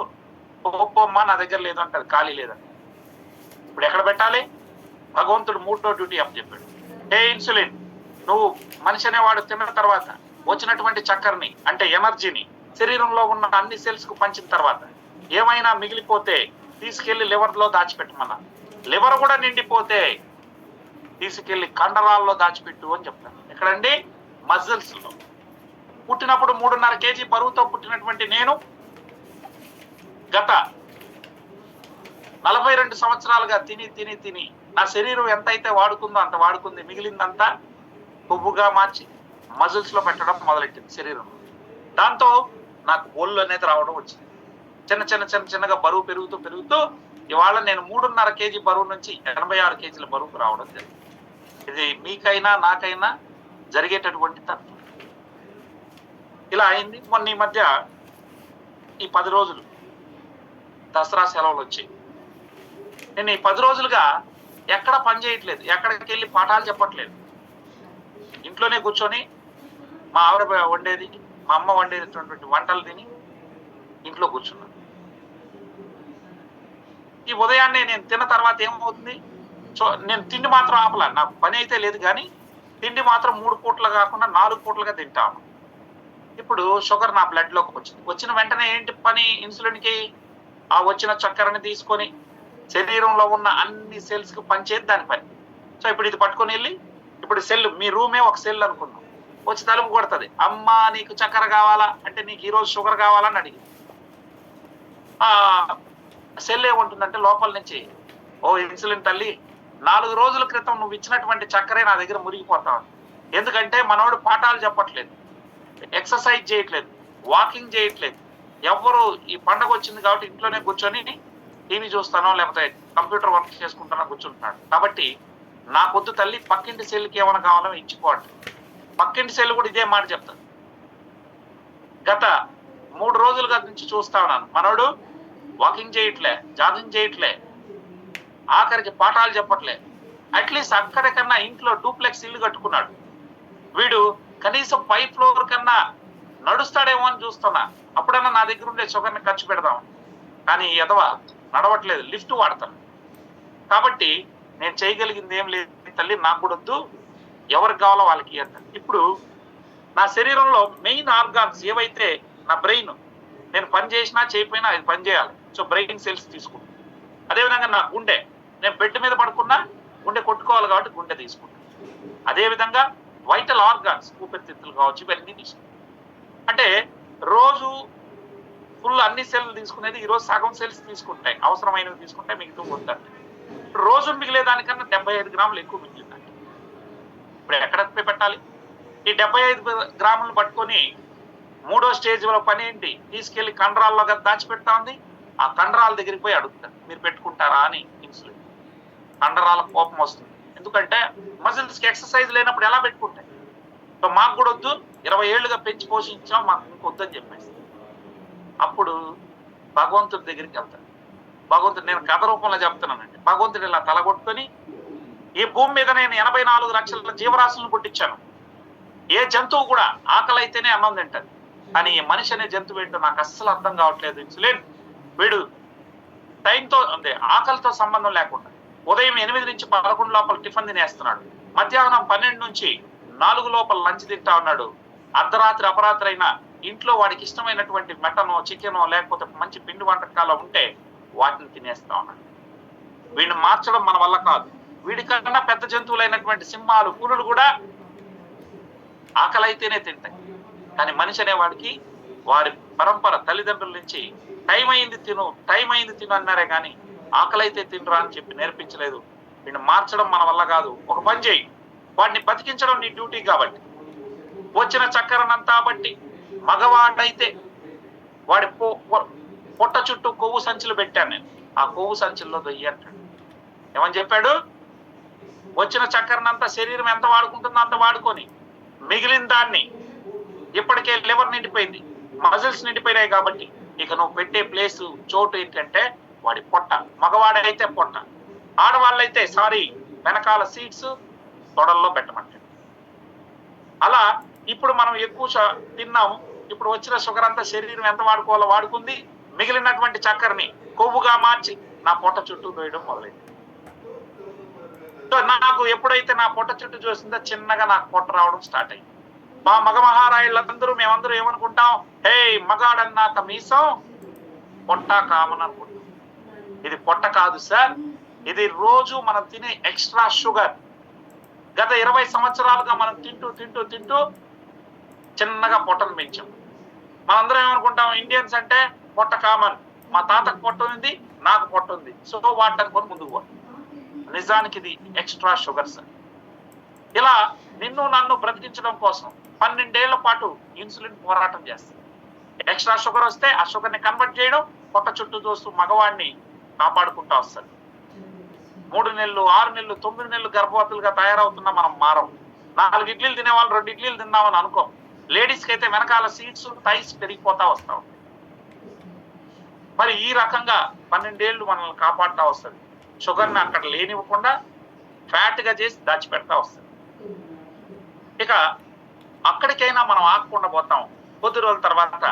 ఒప్పమ్మా నా దగ్గర లేదు అంటది, ఖాళీ లేదంట. ఇప్పుడు ఎక్కడ పెట్టాలి? భగవంతుడు 3వ డ్యూటీ అప్ చెప్పాడు, ఏ ఇన్సులిన్, నువ్వు మనిషి అనేవాడు తిన్న తర్వాత వచ్చినటువంటి చక్కెరని అంటే ఎనర్జీని శరీరంలో ఉన్న అన్ని సెల్స్ కు పంచిన తర్వాత ఏమైనా మిగిలిపోతే తీసుకెళ్లి లివర్ లో దాచిపెట్టమన్నా. లివర్ కూడా నిండిపోతే తీసుకెళ్లి కండరాల్లో దాచిపెట్టు అని చెప్తాను. ఎక్కడండి? మజిల్స్ లో. పుట్టినప్పుడు 3.5 కేజీ బరువుతో పుట్టినటువంటి నేను గత 42 సంవత్సరాలుగా తిని నా శరీరం ఎంతైతే వాడుకుందో అంత వాడుకుంది, మిగిలిందంతా కొవ్వుగా మార్చి మజిల్స్ లో పెట్టడం మొదలెట్టింది శరీరం. దాంతో నాకు ఒళ్ళు అనేది రావడం వచ్చింది. చిన్నగా బరువు పెరుగుతూ ఇవాళ నేను 3.5 కేజీ బరువు నుంచి 86 కేజీల బరువుకు రావడం జరిగింది. ఇది మీకైనా నాకైనా జరిగేటటువంటి తత్వం. ఇలా అయింది. మొన్న ఈ మధ్య ఈ 10 రోజులు దసరా సెలవులు వచ్చాయి. నేను ఈ 10 రోజులుగా ఎక్కడ పని చేయట్లేదు, ఎక్కడికి వెళ్ళి పాఠాలు చెప్పట్లేదు. ఇంట్లోనే కూర్చొని మా ఆవిడ వండేది, మా అమ్మ వండేటటువంటి వంటలు తిని ఇంట్లో కూర్చున్నాను. ఈ ఉదయాన్నే నేను తిన్న తర్వాత ఏమవుతుంది? నేను తిండి మాత్రం ఆపలా, నాకు పని అయితే లేదు, కానీ తిండి మాత్రం 3 పూటలు కాకుండా 4 పూటలుగా తింటాను. ఇప్పుడు షుగర్ నా బ్లడ్ లోకి వచ్చిన వెంటనే ఏంటి పని? ఇన్సులిన్ కి ఆ వచ్చిన చక్కెరని తీసుకొని శరీరంలో ఉన్న అన్ని సెల్స్ కి పనిచేది దాని పని. సో ఇప్పుడు ఇది పట్టుకొని వెళ్ళి, ఇప్పుడు సెల్, మీ రూమే ఒక సెల్ అనుకున్నాం, వచ్చి తలుపు కొడుతుంది, అమ్మా నీకు చక్కెర కావాలా అంటే నీకు ఈరోజు షుగర్ కావాలని అడిగి, ఆ సెల్ ఏముంటుందంటే లోపల నుంచి, ఓ ఇన్సులిన్ తల్లి, 4 రోజుల క్రితం నువ్వు ఇచ్చినటువంటి చక్కెరే నా దగ్గర మురిగిపోతావు. ఎందుకంటే మనోడు పాఠాలు చెప్పట్లేదు, ఎక్సర్సైజ్ చేయట్లేదు, వాకింగ్ చేయట్లేదు, ఎవ్వరు ఈ పండగ వచ్చింది కాబట్టి ఇంట్లోనే కూర్చొని టీవీ చూస్తానో లేకపోతే కంప్యూటర్ వర్క్ చేసుకుంటానో కూర్చుంటున్నాడు. కాబట్టి నా పొద్దు తల్లి పక్కింటి సెల్కి ఏమైనా కావాలో ఇచ్చిపోవట్లేదు. పక్కింటి సెల్ కూడా ఇదే మాట చెప్తాను. గత 3 రోజులుగా నుంచి చూస్తా ఉన్నాను, మనోడు వాకింగ్ చేయట్లే, జాగింగ్ చేయట్లే, ఆఖరికి పాఠాలు చెప్పట్లే. అట్లీస్ట్ అక్కడికన్నా ఇంట్లో డూప్లెక్స్ ఇల్లు కట్టుకున్నాడు, వీడు కనీసం 5 ఫ్లోర్ కన్నా నడుస్తాడేమో అని చూస్తున్నా. అప్పుడన్నా నా దగ్గర ఉండే షుగర్ని ఖర్చు పెడదాం, కానీ ఎదవ నడవట్లేదు, లిఫ్ట్ వాడతాను. కాబట్టి నేను చేయగలిగింది ఏం లేదు తల్లి, నాకు కూడా వద్దు, ఎవరికి కావాలో వాళ్ళకి అంటారు. ఇప్పుడు నా శరీరంలో మెయిన్ ఆర్గాన్స్ ఏవైతే, నా బ్రెయిన్, నేను పని చేసినా చేయకపోయినా అది పని చేయాలి. సో బ్రెయిన్ సెల్స్ తీసుకుంటాను. అదేవిధంగా నా గుండె, నేను బెడ్ మీద పడుకున్నా గుండె కొట్టుకోవాలి కాబట్టి గుండె తీసుకుంటాను. అదేవిధంగా వైటల్ ఆర్గాన్స్, ఊపిరితిత్తులు కావచ్చు, ఇవన్నీ తీసుకుంటాను. అంటే రోజు ఫుల్ అన్ని సెల్ తీసుకునేది ఈరోజు సగం సెల్స్ తీసుకుంటాయి, అవసరమైనవి తీసుకుంటాయి, మిగతా వద్దంటే రోజు మిగిలే దానికన్నా 75 గ్రాములు ఎక్కువ మిగిలిందండి. ఇప్పుడు ఎక్కడ పెట్టాలి? ఈ 75 గ్రాములను పట్టుకొని మూడో స్టేజ్ లో పని ఏంటి, తీసుకెళ్లి కండరాల్లో దాచిపెడతా ఉంది. ఆ కండరాల దగ్గరికి పోయి అడుగుతారు, మీరు పెట్టుకుంటారా అని ఇన్సులిన్. కండరాల కోపం వస్తుంది, ఎందుకంటే మజిల్స్ కి ఎక్సర్సైజ్ లేనప్పుడు ఎలా పెట్టుకుంటాయి. సో మాకు కూడా వద్దు, 20 ఏళ్లుగా పెంచి పోషించాం, మాకు ఇంకొద్దని చెప్పేసి అప్పుడు భగవంతుడి దగ్గరికి వెళ్తాను. భగవంతుడు, నేను కథ రూపంలో చెప్తున్నానండి, భగవంతుడు ఇలా తలగొట్టుకొని, ఈ భూమి మీద నేను 84 లక్షల జీవరాశులను పుట్టించాను. ఏ జంతువు కూడా ఆకలి అయితేనే అన్నం తింటది, కానీ ఈ మనిషి అనే జంతువు ఏంటో నాకు అస్సలు అర్థం కావట్లేదు. ఇన్సులిన్ వీడు టైంతో అంటే ఆకలితో సంబంధం లేకుండా ఉదయం 8 నుంచి 11 లోపల టిఫిన్ తినేస్తున్నాడు, మధ్యాహ్నం 12 నుంచి 4 లోపల లంచ్ తింటా ఉన్నాడు, అర్ధరాత్రి అపరాత్రి అయినా ఇంట్లో వాడికి ఇష్టమైనటువంటి మటనో చికెనో లేకపోతే మంచి పిండి వంటకాలు ఉంటే వాటిని తినేస్తా ఉన్నాడు. వీడిని మార్చడం మన వల్ల కాదు. వీడికన్నా పెద్ద జంతువులైనటువంటి సింహాలు, పులులు కూడా ఆకలి అయితేనే తింటాయి, కానీ మనిషి అనేవాడికి వారి పరంపర తల్లిదండ్రుల నుంచి టైం అయింది తిను అన్నారే కానీ ఆకలి అయితే తినరా అని చెప్పి నేర్పించలేదు. వీడిని మార్చడం మన వల్ల కాదు. ఒక పని చేయి, వాడిని బతికించడం నీ డ్యూటీ కాబట్టి వచ్చిన చక్కెరనంతా బట్టి మగవాడైతే వాడి పొట్ట చుట్టూ కొవ్వు సంచులు పెట్టాను నేను, ఆ కొవ్వు సంచుల్లో దొయ్యి అంటాడు. ఏమని చెప్పాడు? వచ్చిన చక్కెరనంతా శరీరం ఎంత వాడుకుంటుందో అంత వాడుకొని మిగిలిన దాన్ని, ఇప్పటికే లివర్ నిండిపోయింది, మజిల్స్ నిండిపోయినాయి కాబట్టి ఇక నువ్వు పెట్టే ప్లేసు చోటు ఏంటంటే వాడి పొట్ట. మగవాడైతే పొట్ట, ఆడవాళ్ళైతే వెనకాల సీట్స్ తొడల్లో పెట్టమంటాడు. అలా ఇప్పుడు మనం ఎక్కువ తిన్నాము, ఇప్పుడు వచ్చిన షుగర్ అంతా శరీరం ఎంత వాడుకోవాలో వాడుకుంది, మిగిలినటువంటి చక్కెరని కొవ్వుగా మార్చి నా పొట్ట చుట్టూ దోయడం మొదలైంది. సో నాకు ఎప్పుడైతే నా పొట్ట చుట్టూ చూసిందో చిన్నగా నాకు పొట్ట రావడం స్టార్ట్ అయింది. మా మగ మహారాయుళ్ళందరూ మేమందరూ ఏమనుకుంటాం, హే మగాడన్నాక మీసం పొట్ట కామన్ అనుకుంటాం. ఇది పొట్ట కాదు సార్, ఇది రోజు మనం తినే ఎక్స్ట్రా షుగర్. గత 20 సంవత్సరాలుగా మనం తింటూ చిన్నగా పొట్టను పెంచాం. మనందరం ఏమనుకుంటాం, ఇండియన్స్ అంటే పొట్ట కామన్, మా తాతకు పొట్ట ఉంది, నాకు పొట్ట ఉంది, సో వాటి అనుకొని ముందుకు పోవాలి. నిజానికి ఇది ఎక్స్ట్రా షుగర్ సార్. ఇలా నిన్ను నన్ను బ్రతికించడం కోసం 12 ఏళ్ల పాటు ఇన్సులిన్ పోరాటం చేస్తుంది. ఎక్స్ట్రా షుగర్ వస్తే ఆ షుగర్ ని కన్వర్ట్ చేయడం, పొట్ట చుట్టూ చూస్తూ మగవాడిని కాపాడుకుంటా వస్తారు. 3 నెలలు 6 నెలలు 9 నెలలు గర్భవతులుగా తయారవుతున్నా మనం మారం. 4 ఇడ్లీలు తినేవాళ్ళు 2 ఇడ్లీలు తిందామని అనుకో. లేడీస్ కి అయితే వెనకాల సీట్స్ థైస్ పెరిగిపోతా వస్తాం. మరి ఈ రకంగా 12 ఏళ్ళు మనల్ని కాపాడుతా వస్తుంది. షుగర్ని అక్కడ లేనివ్వకుండా ఫ్యాట్ గా చేసి దాచిపెడతా వస్తుంది. ఇక అక్కడికైనా మనం ఆగకుండా పోతాం. కొద్ది రోజుల తర్వాత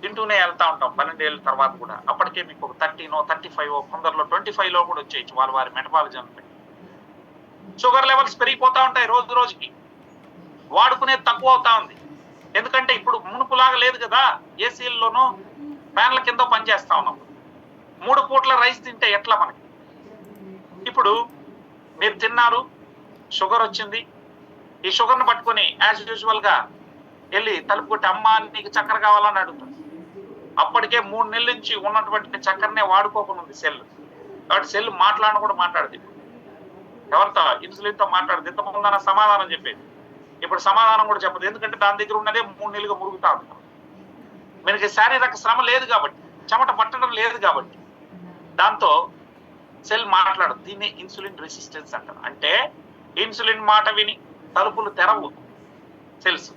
తింటూనే వెళ్తా ఉంటాం. 12 ఏళ్ళ తర్వాత కూడా అప్పటికే మీకు ఒక 30 35 కొందరిలో 25లో కూడా వచ్చేయచ్చు వారి మెటబాలిజం. షుగర్ లెవెల్స్ పెరిగిపోతా ఉంటాయి, రోజు రోజుకి వాడుకునేది తక్కువ అవుతా ఉంది. ఎందుకంటే ఇప్పుడు మునుపులాగా లేదు కదా, ఏసీల్లోనూ ఫ్యాన్ల కింద పనిచేస్తా ఉన్నాం. 3 పూట్ల రైస్ తింటే ఎట్లా మనకి? ఇప్పుడు మీరు తిన్నారు, షుగర్ వచ్చింది, ఈ షుగర్ను పట్టుకొని యాజ్ యూజువల్ గా వెళ్ళి తలుపు కొట్టి, అమ్మ నీకు చక్కెర కావాలని అడుగుతుంది. అప్పటికే 3 నెలల నుంచి ఉన్నటువంటి చక్కెరనే వాడుకోకుండా ఉంది సెల్. కాబట్టి సెల్ మాట్లాడను కూడా మాట్లాడదు. ఎవరితో? ఇన్సులిన్ తో మాట్లాడదు. ఇంతకుముందు సమాధానం చెప్పేది, ఇప్పుడు సమాధానం కూడా చెప్పదు. ఎందుకంటే దాని దగ్గర ఉన్నదే 3 నెలలుగా మురుగుతా ఉంది. మనకి శారీరక శ్రమ లేదు కాబట్టి, చెమట పట్టడం లేదు కాబట్టి దాంతో సెల్ మాట్లాడదు. దీన్ని ఇన్సులిన్ రెసిస్టెన్స్ అంటారు. అంటే ఇన్సులిన్ మాట విని తలుపులు తెరవు సెల్స్.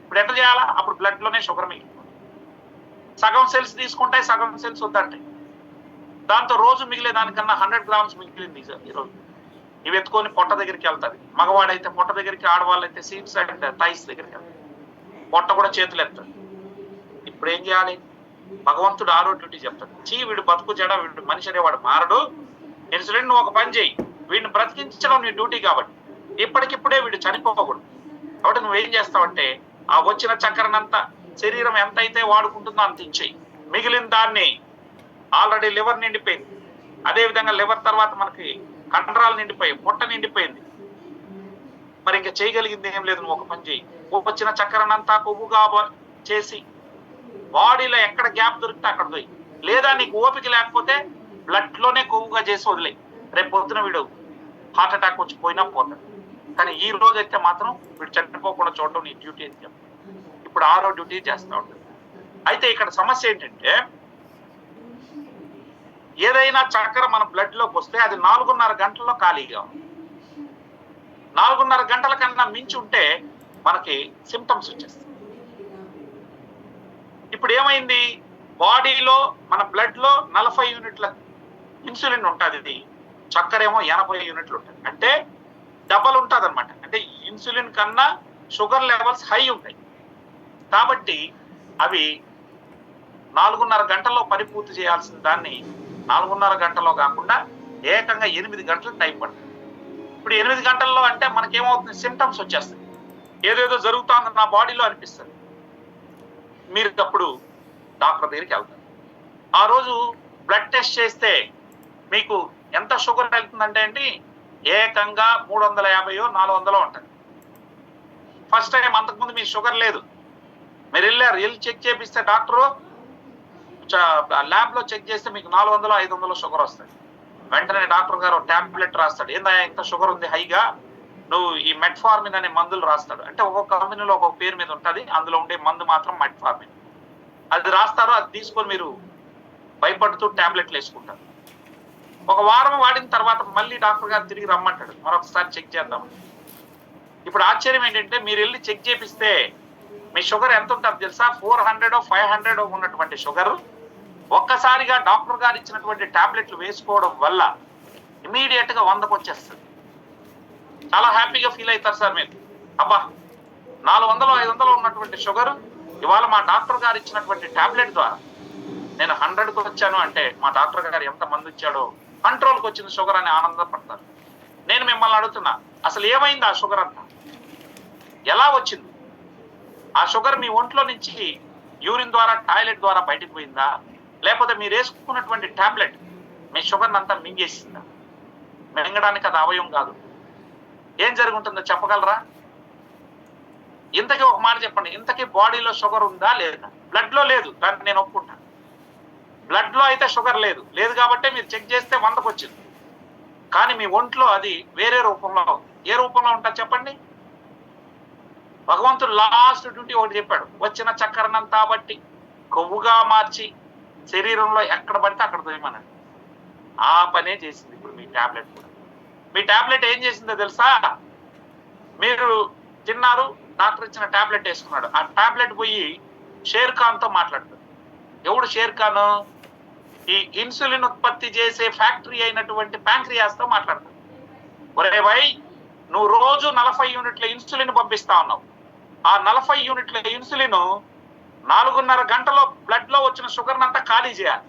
ఇప్పుడు ఎట్లా చేయాలా? అప్పుడు బ్లడ్ లోనే షుగర్ మిగిలింది. సగం సెల్స్ తీసుకుంటాయి, సగం సెల్స్ వద్దంటాయి. దాంతో రోజు మిగిలే దానికన్నా 100 గ్రామ్స్ మిగిలింది ఈరోజు. ఇవి ఎత్తుకొని పొట్ట దగ్గరికి వెళ్తాది. మగవాడైతే పొట్ట దగ్గరికి, ఆడవాళ్ళు అయితే సీట్స్ అంటే థైస్ దగ్గరికి వెళ్తారు. పొట్ట కూడా చేతులు ఎత్తాడు. ఇప్పుడు ఏం చేయాలి? భగవంతుడు ఆరో డ్యూటీ చెప్తాడు. వీడు బతుకు చెడ, వీడు మనిషి అనేవాడు మారడు. ఇన్సులిన్ నువ్వు ఒక పని చేయి, వీడిని బ్రతికించడం నీ డ్యూటీ కాబట్టి ఇప్పటికిప్పుడే వీడు చనిపోకూడదు. కాబట్టి నువ్వేం చేస్తావంటే ఆ వచ్చిన చక్కెరనంతా శరీరం ఎంత అయితే వాడుకుంటుందో అంత ఇచ్చేయి. మిగిలిన దాన్ని ఆల్రెడీ లివర్ నిండిపోయింది, అదే విధంగా లివర్ తర్వాత మనకి కండరాలు నిండిపోయి పొట్ట నిండిపోయింది, మరి ఇంకా చేయగలిగింది ఏం లేదు. నువ్వు ఒక పని చేయి, వచ్చిన చక్కెరనంతా కొవ్వుగా చేసి బాడీలో ఎక్కడ గ్యాప్ దొరికితే అక్కడ పోయి, లేదా నీకు ఓపిక లేకపోతే బ్లడ్ లోనే కొవ్వుగా చేసి వదిలే. రేపు పొద్దున వీడు హార్ట్ అటాక్ వచ్చి పోయినా పోతాడు. కానీ ఈ రోజు అయితే మాత్రం వీడు చనిపోకుండా చూడటం నీ డ్యూటీ అని చెప్పి ఇప్పుడు 6వ డ్యూటీ చేస్తూ ఉంటుంది. అయితే ఇక్కడ సమస్య ఏంటంటే ఏదైనా చక్కెర మన బ్లడ్ లోకి వస్తే అది 4.5 గంటల్లో ఖాళీగా ఉంది. 4.5 గంటల కన్నా మించి ఉంటే మనకి సిమ్టమ్స్ వచ్చేస్తాయి. ఇప్పుడు ఏమైంది, బాడీలో మన బ్లడ్ లో 40 యూనిట్ల ఇన్సులిన్ ఉంటుంది, చక్కెర ఏమో 80 యూనిట్లు ఉంటుంది. అంటే డబల్ ఉంటుంది అనమాట. అంటే ఇన్సులిన్ కన్నా షుగర్ లెవెల్స్ హై ఉంటాయి. కాబట్టి అవి 4.5 గంటల్లో పరిపూర్తి చేయాల్సిన దాన్ని 4.5 గంటల్లో కాకుండా ఏకంగా 8 గంటలు టైం పడుతుంది. ఇప్పుడు 8 గంటల్లో అంటే మనకేమవుతుంది, సిమ్టమ్స్ వచ్చేస్తాయి, ఏదేదో జరుగుతుంది నా బాడీలో అనిపిస్తుంది. మీరు అప్పుడు డాక్టర్ దగ్గరికి వెళ్తారు. ఆ రోజు బ్లడ్ టెస్ట్ చేస్తే మీకు ఎంత షుగర్ వెళ్తుందంటే అండి ఏకంగా 350 400 ఉంటుంది. ఫస్ట్ టైం, అంతకుముందు మీ షుగర్ లేదు, మీరు వెళ్ళి చెక్ చేపిస్తే డాక్టరు ల్యాబ్ లో చెక్ చేస్తే మీకు 400 500 షుగర్ వస్తుంది. వెంటనే డాక్టర్ గారు ట్యాబ్లెట్ రాస్తాడు. ఏందా ఇంత షుగర్ ఉంది హైగా, నువ్వు ఈ మెట్ఫార్మిన్ అనే మందులు రాస్తాడు. అంటే ఒక్కొక్క కంపెనీలో ఒక్కొక్క పేరు మీద ఉంటుంది, అందులో ఉండే మందు మాత్రం మెట్ఫార్మిన్. అది రాస్తారు, అది తీసుకొని మీరు భయపడుతూ ట్యాబ్లెట్లు వేసుకుంటారు. ఒక వారం వాడిన తర్వాత మళ్ళీ డాక్టర్ గారు తిరిగి రమ్మంటాడు, మరొకసారి చెక్ చేద్దాం. ఇప్పుడు ఆశ్చర్యం ఏంటంటే మీరు వెళ్ళి చెక్ చేపిస్తే మీ షుగర్ ఎంత ఉంటుంది తెలుసా, 400 500 ఉన్నటువంటి షుగర్ ఒక్కసారిగా డాక్టర్ గారు ఇచ్చినటువంటి టాబ్లెట్లు వేసుకోవడం వల్ల ఇమీడియట్ గా 100కి వచ్చేస్తుంది. చాలా హ్యాపీగా ఫీల్ అవుతారు సార్ మీరు. అబ్బా 400 500 ఉన్నటువంటి షుగర్ ఇవాళ మా డాక్టర్ గారు ఇచ్చినటువంటి టాబ్లెట్ ద్వారా నేను 100కి వచ్చాను అంటే మా డాక్టర్ గారు ఎంత మంది ఇచ్చాడో, కంట్రోల్కి వచ్చింది షుగర్ అని ఆనందపడతారు. నేను మిమ్మల్ని అడుగుతున్నా, అసలు ఏమైంది ఆ షుగర్ అంతా, ఎలా వచ్చింది? ఆ షుగర్ మీ ఒంట్లో నుంచి యూరిన్ ద్వారా టాయిలెట్ ద్వారా బయటకు పోయిందా, లేకపోతే మీరు వేసుకున్నటువంటి టాబ్లెట్ మీ షుగర్ అంతా మింగేసిందా? మింగడానికి అది అవయవం కాదు. ఏం జరుగుతుందో చెప్పగలరా? ఇంతకీ ఒక మాట చెప్పండి, ఇంతకీ బాడీలో షుగర్ ఉందా లేదా? బ్లడ్ లో లేదు, దాన్ని నేను ఒప్పుకుంటాను. బ్లడ్ లో అయితే షుగర్ లేదు కాబట్టి మీరు చెక్ చేస్తే 100కి వచ్చింది. కానీ మీ ఒంట్లో అది వేరే రూపంలో ఉంది. ఏ రూపంలో ఉంటుంది చెప్పండి? భగవంతుడు లాస్ట్ డ్యూటీ ఒకటి చెప్పాడు, వచ్చిన చక్కెరనంతా బట్టి కొవ్వుగా మార్చి శరీరంలో ఎక్కడ పడితే అక్కడ తోయమన్నాడు. ఆ పనే చేసింది ఇప్పుడు మీ టాబ్లెట్ కూడా. మీ టాబ్లెట్ ఏం చేసిందో తెలుసా? మీరు తిన్నారు, డాక్టర్ ఇచ్చిన టాబ్లెట్ వేసుకున్నాడు, ఆ టాబ్లెట్ పోయి షేర్ ఖాన్ తో మాట్లాడుతుంది. ఎవడు షేర్ ఖాన్? ఈ ఇన్సులిన్ ఉత్పత్తి చేసే ఫ్యాక్టరీ అయినటువంటి ప్యాంక్రియాస్ తో మాట్లాడుతుంది. ఒరే భయ్, నువ్వు రోజు 40 యూనిట్ల ఇన్సులిన్ పంపిస్తా ఉన్నావు, ఆ 40 యూనిట్ల ఇన్సులిన్ 4.5 గంటలో బ్లడ్ లో వచ్చిన షుగర్ అంతా ఖాళీ చేయాలి,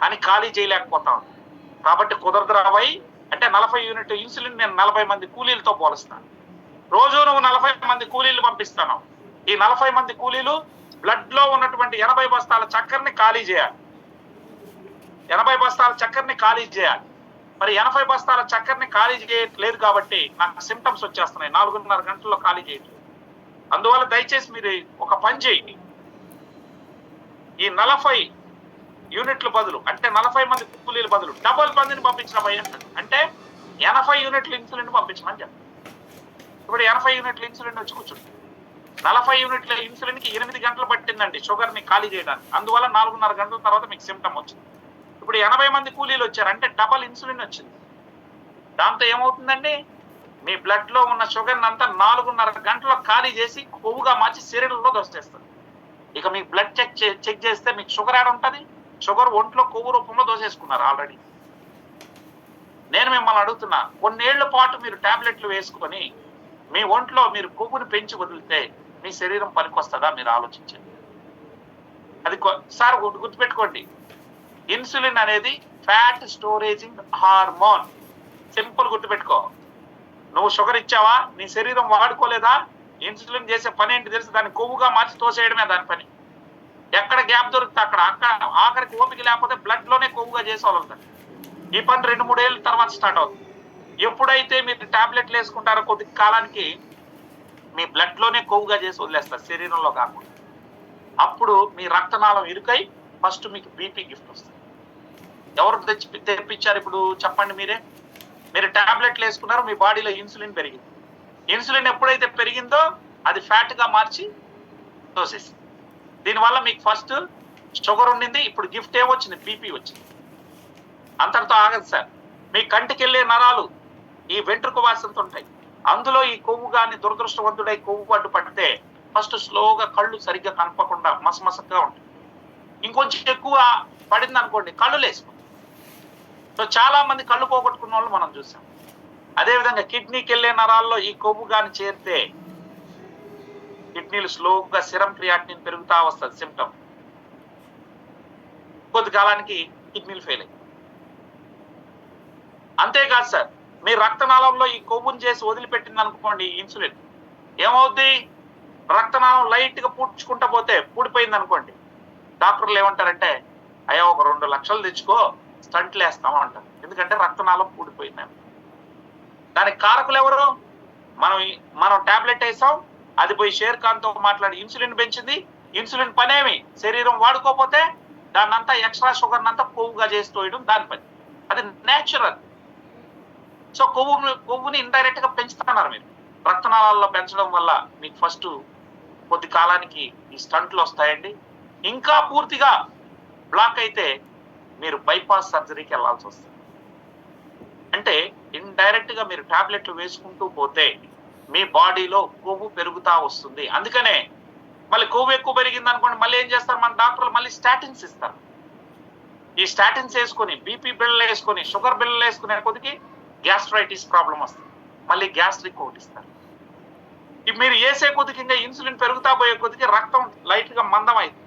అని ఖాళీ చేయలేకపోతాం. కాబట్టి కుదరదు రాబోయ్ అంటే 40 యూనిట్ ఇన్సులిన్ నేను 40 మంది కూలీలతో పోలుస్తాను. రోజు నువ్వు 40 మంది కూలీలు పంపిస్తాను. ఈ 40 మంది కూలీలు బ్లడ్ లో ఉన్నటువంటి 80 బస్తాల చక్కెరని ఖాళీ చేయాలి. 80 బస్తాల చక్కెరని ఖాళీ చేయాలి. మరి 80 బస్తాల చక్కెరని ఖాళీ చేయట్లేదు కాబట్టి నాకు సిమ్టమ్స్ వచ్చేస్తున్నాయి. 4.5 గంటల్లో ఖాళీ చేయట్లేదు. అందువల్ల దయచేసి మీరు ఒక పని చేయండి, ఈ 40 యూనిట్ల బదులు అంటే 40 మంది కూలీల బదులు డబుల్ మందిని పంపించడం అయ్యంటారు. అంటే 80 యూనిట్ల ఇన్సులిన్ పంపించమని చెప్పండి. ఇప్పుడు 80 యూనిట్ల ఇన్సులిన్ వచ్చి కూర్చుంటుంది. 40 యూనిట్ల ఇన్సులిన్ కి 8 గంటలు పట్టిందండి షుగర్ ని ఖాళీ చేయడానికి. అందువల్ల 4.5 గంటల తర్వాత మీకు సిమ్టమ్ వచ్చింది. ఇప్పుడు 80 మంది కూలీలు వచ్చారు అంటే డబల్ ఇన్సులిన్ వచ్చింది. దాంతో ఏమవుతుందండి, మీ బ్లడ్ లో ఉన్న షుగర్ అంతా 4.5 గంటల్లో ఖాళీ చేసి కొవ్వుగా మార్చి శరీరంలో దోసేస్తుంది. ఇక మీకు బ్లడ్ చెక్ చేస్తే మీకు షుగర్ యాడ్ ఉంటుంది. షుగర్ ఒంట్లో కొవ్వు రూపంలో దోసేసుకున్నారు ఆల్రెడీ. నేను మిమ్మల్ని అడుగుతున్నా, కొన్నేళ్ల పాటు మీరు టాబ్లెట్లు వేసుకొని మీ ఒంట్లో మీరు కొవ్వుని పెంచి వదిలితే మీ శరీరం పనికొస్తుందా? మీరు ఆలోచించండి. అది సార్ గుర్తుపెట్టుకోండి, ఇన్సులిన్ అనేది ఫ్యాట్ స్టోరేజింగ్ హార్మోన్. సింపుల్ గుర్తుపెట్టుకో. నువ్వు షుగర్ ఇచ్చావా, నీ శరీరం వాడుకోలేదా, ఇన్సులిన్ చేసే పని ఏంటి తెలుసు, దాన్ని కొవ్వుగా మార్చి తోసేయడమే దాని పని. ఎక్కడ గ్యాప్ దొరికితే అక్కడ ఆఖరికి ఓపిక లేకపోతే బ్లడ్ లోనే కొవ్వుగా చేసే వాళ్ళు. ఈ పని 2-3 ఏళ్ళ తర్వాత స్టార్ట్ అవుతుంది. ఎప్పుడైతే మీరు టాబ్లెట్లు వేసుకుంటారో కొద్ది కాలానికి మీ బ్లడ్ లోనే కొవ్వుగా చేసి వదిలేస్తారు, శరీరంలో కాకుండా. అప్పుడు మీ రక్తనాళం ఇరుకై ఫస్ట్ మీకు బీపీ గిఫ్ట్ వస్తుంది. ఎవరు తెప్పించారు ఇప్పుడు చెప్పండి మీరే. మీరు టాబ్లెట్లు వేసుకున్నారు, మీ బాడీలో ఇన్సులిన్ పెరిగింది. ఇన్సులిన్ ఎప్పుడైతే పెరిగిందో అది ఫ్యాట్ గా మార్చి తోసేసి, దీనివల్ల మీకు ఫస్ట్ షుగర్ ఉండింది, ఇప్పుడు గిఫ్ట్ ఏమొచ్చింది, బీపీ వచ్చింది. అంతటితో ఆగదు సార్. మీ కంటికి వెళ్ళే నరాలు ఈ వెంట్రుక వాసనతో ఉంటాయి. అందులో ఈ కొవ్వు గాని దురదృష్టవంతుడై కొవ్వు అడ్డు పడితే ఫస్ట్ స్లోగా కళ్ళు సరిగ్గా కనపకుండా మసమసగా ఉంటాయి. ఇంకొంచెం ఎక్కువ పడింది అనుకోండి కళ్ళు లేసిపోతాయి. సో చాలా మంది కళ్ళు పోగొట్టుకున్న వాళ్ళు మనం చూసాం. అదేవిధంగా కిడ్నీకి వెళ్ళే నరాల్లో ఈ కొవ్వు గాని చేరితే కిడ్నీలు స్లోగా సిరం క్రియాటినిన్ పెరుగుతా వస్తుంది, సిమ్టమ్. కొద్ది కాలానికి కిడ్నీలు ఫెయిల్ అయ్యి. అంతేకాదు సార్, మీ రక్తనాళంలో ఈ కొవ్వును చేసి వదిలిపెట్టింది అనుకోండి ఇన్సులిన్, ఏమవుద్ది, రక్తనాళం లైట్ గా పూడ్చుకుంటా పోతే పూడిపోయింది అనుకోండి, డాక్టర్లు ఏమంటారంటే అయ్యా ఒక 2 లక్షలు తెచ్చుకో స్టంట్లు వేస్తాం అంటారు. ఎందుకంటే రక్తనాళం పూడిపోయింది. దానికి కారకులు ఎవరు, మనం టాబ్లెట్ వేసాం, అది పోయి షేర్ ఖాన్ తో మాట్లాడి ఇన్సులిన్ పెంచింది. ఇన్సులిన్ పనేమి, శరీరం వాడుకోపోతే దాన్నంతా ఎక్స్ట్రా షుగర్ నంతా కొవ్వుగా చేసి తోయడం దాని పని. అది నేచురల్. సో కొవ్వుని ఇండైరెక్ట్ గా పెంచుతున్నారు మీరు. రక్తనాళాల్లో పెంచడం వల్ల మీకు ఫస్ట్ కొద్ది కాలానికి ఈ స్టంట్లు వస్తాయండి. ఇంకా పూర్తిగా బ్లాక్ అయితే మీరు బైపాస్ సర్జరీకి వెళ్లాల్సి వస్తుంది. అంటే ఇండైరెక్ట్ గా మీరు టాబ్లెట్లు వేసుకుంటూ పోతే మీ బాడీలో కొవ్వు పెరుగుతా వస్తుంది. అందుకనే మళ్ళీ కొవ్వు ఎక్కువ పెరిగింది అనుకోండి, మళ్ళీ ఏం చేస్తారు మన డాక్టర్లు, మళ్ళీ స్టాటిన్స్ ఇస్తారు. ఈ స్టాటిన్స్ వేసుకొని బీపీ బిళ్ళలు వేసుకొని షుగర్ బిళ్ళలు వేసుకునే కొద్దికి గ్యాస్ట్రైటిస్ ప్రాబ్లం వస్తుంది, మళ్ళీ గ్యాస్ట్రిక్ ఒకటి ఇస్తారు. మీరు వేసే కొద్దికి ఇంకా ఇన్సులిన్ పెరుగుతా పోయే కొద్దికి రక్తం లైట్ గా మందం అయింది,